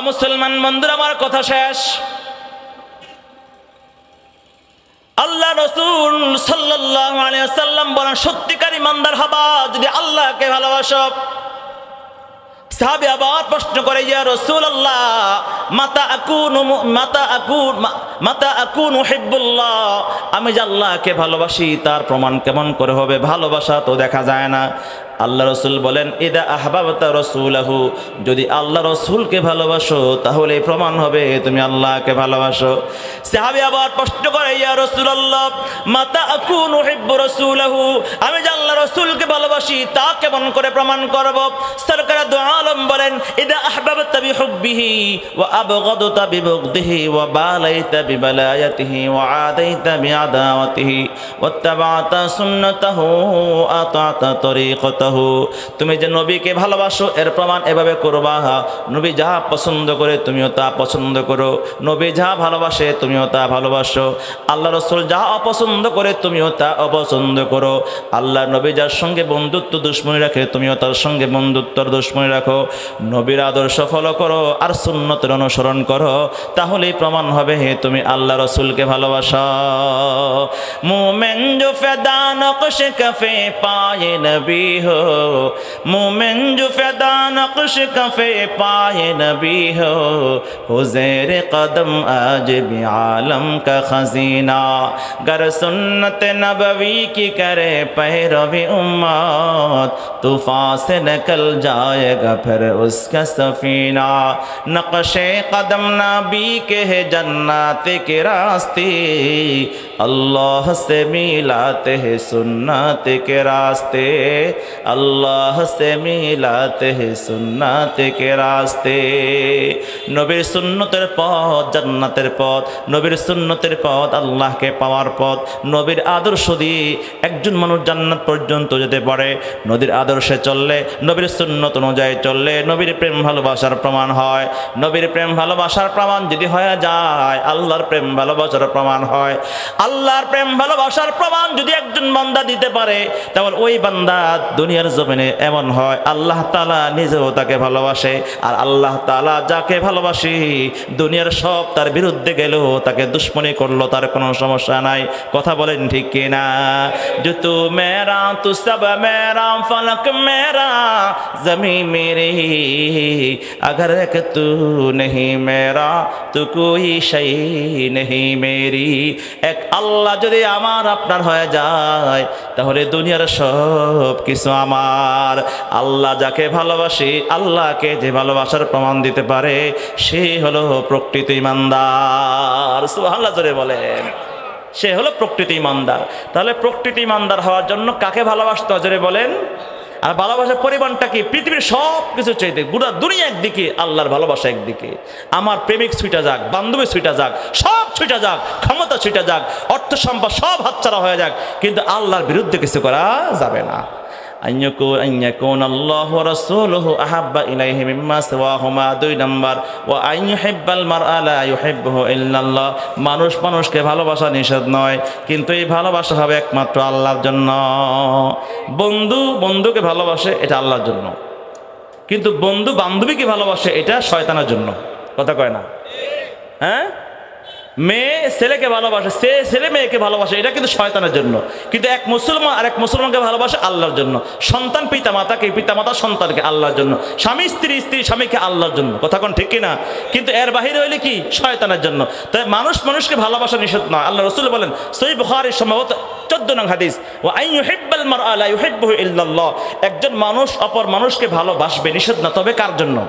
Speaker 1: মুসলমান বন্ধুরা, আমার কথা শেষ। আল্লাহ রাসূল সাল্লাল্লাহু আলাইহি ওয়াসাল্লাম বলেন, সত্যিকার ঈমানদার হবা যদি আল্লাহকে ভালোবাসো। সাহাবী আবার প্রশ্ন করে, ইয়া রাসূলুল্লাহ মাতা আকুনু হিব্বুল্লাহ, আমি যে আল্লাহকে ভালোবাসি তার প্রমাণ কেমন করে হবে? ভালোবাসা তো দেখা যায় না। আল্লাহ রসুল বলেন, ইদা আহবাবতা রসুলাহু, যদি আল্লাহ রসুলকে ভালোবাসো তাহলে প্রমাণ হবে তুমি আল্লাহকে ভালোবাসো। সাহাবী আবার প্রশ্ন করে, ইয়া রাসূলুল্লাহ মাতা আকুনু হিব্বু রাসূলাহু, আমি যে আল্লাহ রসুলকে ভালোবাসি তা কেমন করে প্রমাণ করব? সরকার দু আলম বলেন, ইদা আহবাবতা বিহুব্বিহি ওয়া আবগাদতা বিবগদিহি ওয়া বালাইতা বিবালায়াতিহি ওয়া আদাইতা বিআদাওয়াতিহি ওয়াত্তাবা'তা সুন্নাতাহু আতা'তা তরিকাতাহু, তুমি যে নবীকে ভালোবাসো এর প্রমাণ এভাবে করবা, নবী যাহা পছন্দ করে তুমিও তা পছন্দ করো, নবী যাহা ভালোবাসে তুমিও তা ভালোবাসো, আল্লাহ রসুল যাহা অপছন্দ করে তুমিও তা অপছন্দ করো, আল্লাহ নবী যার সঙ্গে বন্ধুত্ব দুশ্মনী রাখে তুমিও তার সঙ্গে বন্ধুত্বর দুশ্মনী রাখো, নবীর আদর্শ ফলো করো আর সুন্নতের অনুসরণ করো, তাহলেই প্রমাণ হবে তুমি আল্লাহ রসুলকে ভালোবাসো। মোমেন जो फ़िदा नक्श कफ़े पाए नबी हो, मोमिन जो फ़िदा नक्श कफ़े पाए नबी हो ज़ेर कदम आज भी आलम का खजीना, गर सुन्नत नबवी की करे पैरवी उम्मत तूफ़ान से निकल जाएगा फिर उसका सफ़ीना, नक्शे कदम नबी के है जन्नत के रास्ते, अल्लाह से मिलाते हैं सुन्नत के रास्ते, अल्लाह से मिलाते हैं सुन्नत के रास्ते। নবীর সুন্নতের পথ জান্নাতের পথ, নবীর সুন্নতের পথ আল্লাহকে পাওয়ার পথ। নবীর আদর্শ দিয়ে একজন মানুষ জান্নাত পর্যন্ত যেতে পারে। নবীর আদর্শে চললে, নবীর সুন্নত অনুযায়ী চললে নবীর প্রেম ভালোবাসার প্রমাণ হয়। নবীর প্রেম ভালোবাসার প্রমাণ যদি হয়ে যায়, আল্লাহর প্রেম ভালোবাসার প্রমাণ হয়। আল্লাহর প্রেম ভালোবাসার প্রমাণ যদি একজন বান্দা দিতে পারে, তাহলে ওই বান্দা দুনিয়ার জমিনে এমন হয় আল্লাহ তাআলা নিজেও তাকে ভালোবাসে, আর আল্লাহ তাআলা যাকে ভালোবাসি দুনিয়ার সব তার বিরুদ্ধে গেলেও তাকে দুশ্মনী করলো তার কোনো সমস্যা নাই। কথা বলেন ঠিক কিনা? जो तू मेरा तू सब मेरा फलक मेरा जमी मेरी, अगर एक तू नहीं मेरा तो कोई शै नहीं मेरी। এক আল্লাহ যদি আমার আপনার হয়ে যায় তাহলে দুনিয়ার সব কিছু আমার। আল্লাহ যাকে ভালোবাসি, আল্লাহকে যে ভালোবাসার প্রমাণ দিতে পারে সে হলো প্রকৃত ঈমানদার। সুবহানাল্লাহ জোরে বলেন। সে হলো প্রকৃত ঈমানদার। তাহলে প্রকৃত ঈমানদার হওয়ার জন্য কাকে ভালোবাসতে হয় জোরে বলেন? আর ভালোবাসার পরিমাণটা কি? পৃথিবীর সব কিছু চাইতে গোটা দুনিয়া একদিকে, আল্লাহর ভালোবাসা একদিকে। আমার প্রেমিক ছুইটা যাক, বান্ধবী ছুইটা যাক, সব ছুইটা যাক, ক্ষমতা ছুইটা যাক, অর্থ সম্পদ সব হাতছাড়া হয়ে যাক, কিন্তু আল্লাহর বিরুদ্ধে কিছু করা যাবে না। আন আল্লাহু ওয়া রাসূলুহু আহাব্বা ইলাইহি মিম্মা সিওয়াহুমা। 2 নাম্বার, ওয়া আন ইউহিব্বাল মারআ লা ইউহিব্বুহু ইল্লাল্লাহ। মানুষ মানুষকে ভালোবাসা নিষেধ নয়, কিন্তু এই ভালোবাসা হবে একমাত্র আল্লাহর জন্য। বন্ধু বন্ধুকে ভালোবাসে, এটা আল্লাহর জন্য, কিন্তু বন্ধু বান্ধবীকে ভালোবাসে, এটা শয়তানের জন্য। কথা কয় না? হ্যাঁ, মেয়ে ছেলেকে ভালোবাসে, সে ছেলে মেয়েকে ভালোবাসে, এটা কিন্তু শয়তানের জন্য। কিন্তু এক মুসলমান আর এক মুসলমানকে ভালোবাসে আল্লাহর জন্য। সন্তান পিতা মাতাকে, পিতা মাতা সন্তানকে আল্লাহর জন্য, স্বামী স্ত্রী স্ত্রী স্বামীকে আল্লাহর জন্য। কথা কোন ঠিক কিনা? কিন্তু এর বাহিরে হইলে কি? শয়তানের জন্য। তাই মানুষ মানুষকে ভালোবাসা নিষেধ নয়। আল্লাহ রাসূল বলেন, সহিহ বুখারীর সম্ভবত 14 নং হাদিস, ওয়া আন ইউহিব্বাল মারআ লা ইউহিব্বুহু ইল্লাল্লাহ। একজন মানুষ অপর মানুষকে ভালোবাসবে নিষেধ না, তবে কার জন্য?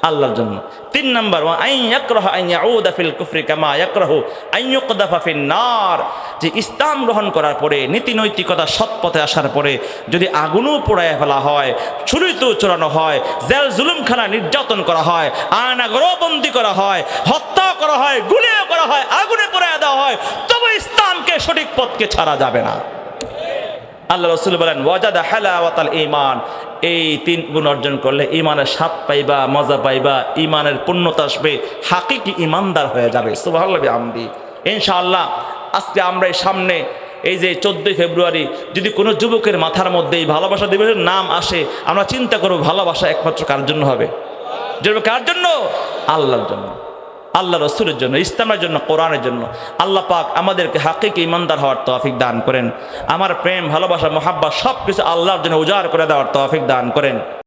Speaker 1: আল্লাহর জন্য। 3 নাম্বার, ওয়া আন ইয়াকরাহা আন ইয়াউদা ফিল কুফরি কামা ইয়াকরাহু আন ইউকদাফা ফিন নার। যে ইসলাম গ্রহণ করার পরে, নীতি নৈতিকতা সৎ পথে আসার পরে যদি আগুনও পোড়ায় ফেলা হয়, ছুরিতেও চড়ানো হয়, জেল জুলুমখানা নির্যাতন করা হয়, আয়নাগরবন্দি করা হয়, হত্যা করা হয়, গুলিও করা হয়, আগুনে পোড়ায় দেওয়া হয়, তবে ইসলামকে সঠিক পথকে ছাড়া যাবে না। আল্লাহ রাসূল বলেন, ওয়াজাদা হালাওয়াতাল ঈমান। এই 3 গুণ অর্জন করলে ঈমানের স্বাদ পাইবা, মজা পাইবা, ঈমানের পূর্ণতা আসবে, হাকিকি ঈমানদার হয়ে যাবে। সুবহানাল্লাহ বিহামদি। ইনশাআল্লাহ আজকে আমরা সামনে এই যে 14 ফেব্রুয়ারি যদি কোনো যুবকের মাথার মধ্যে এই ভালোবাসা দিবসের নাম আসে, আমরা চিন্তা করব ভালোবাসা একমাত্র কার জন্য হবে? কার জন্য? আল্লাহর জন্য, আল্লাহ রসুলের জন্য, ইসলামের জন্য, কোরআনের জন্য। আল্লাহ পাক আমাদেরকে হাকিকি ঈমানদার হওয়ার তৌফিক দান করেন। আমার প্রেম ভালোবাসা মহাব্বত সব কিছু আল্লাহর জন্য উজাড় করে দেওয়ার তৌফিক দান করেন।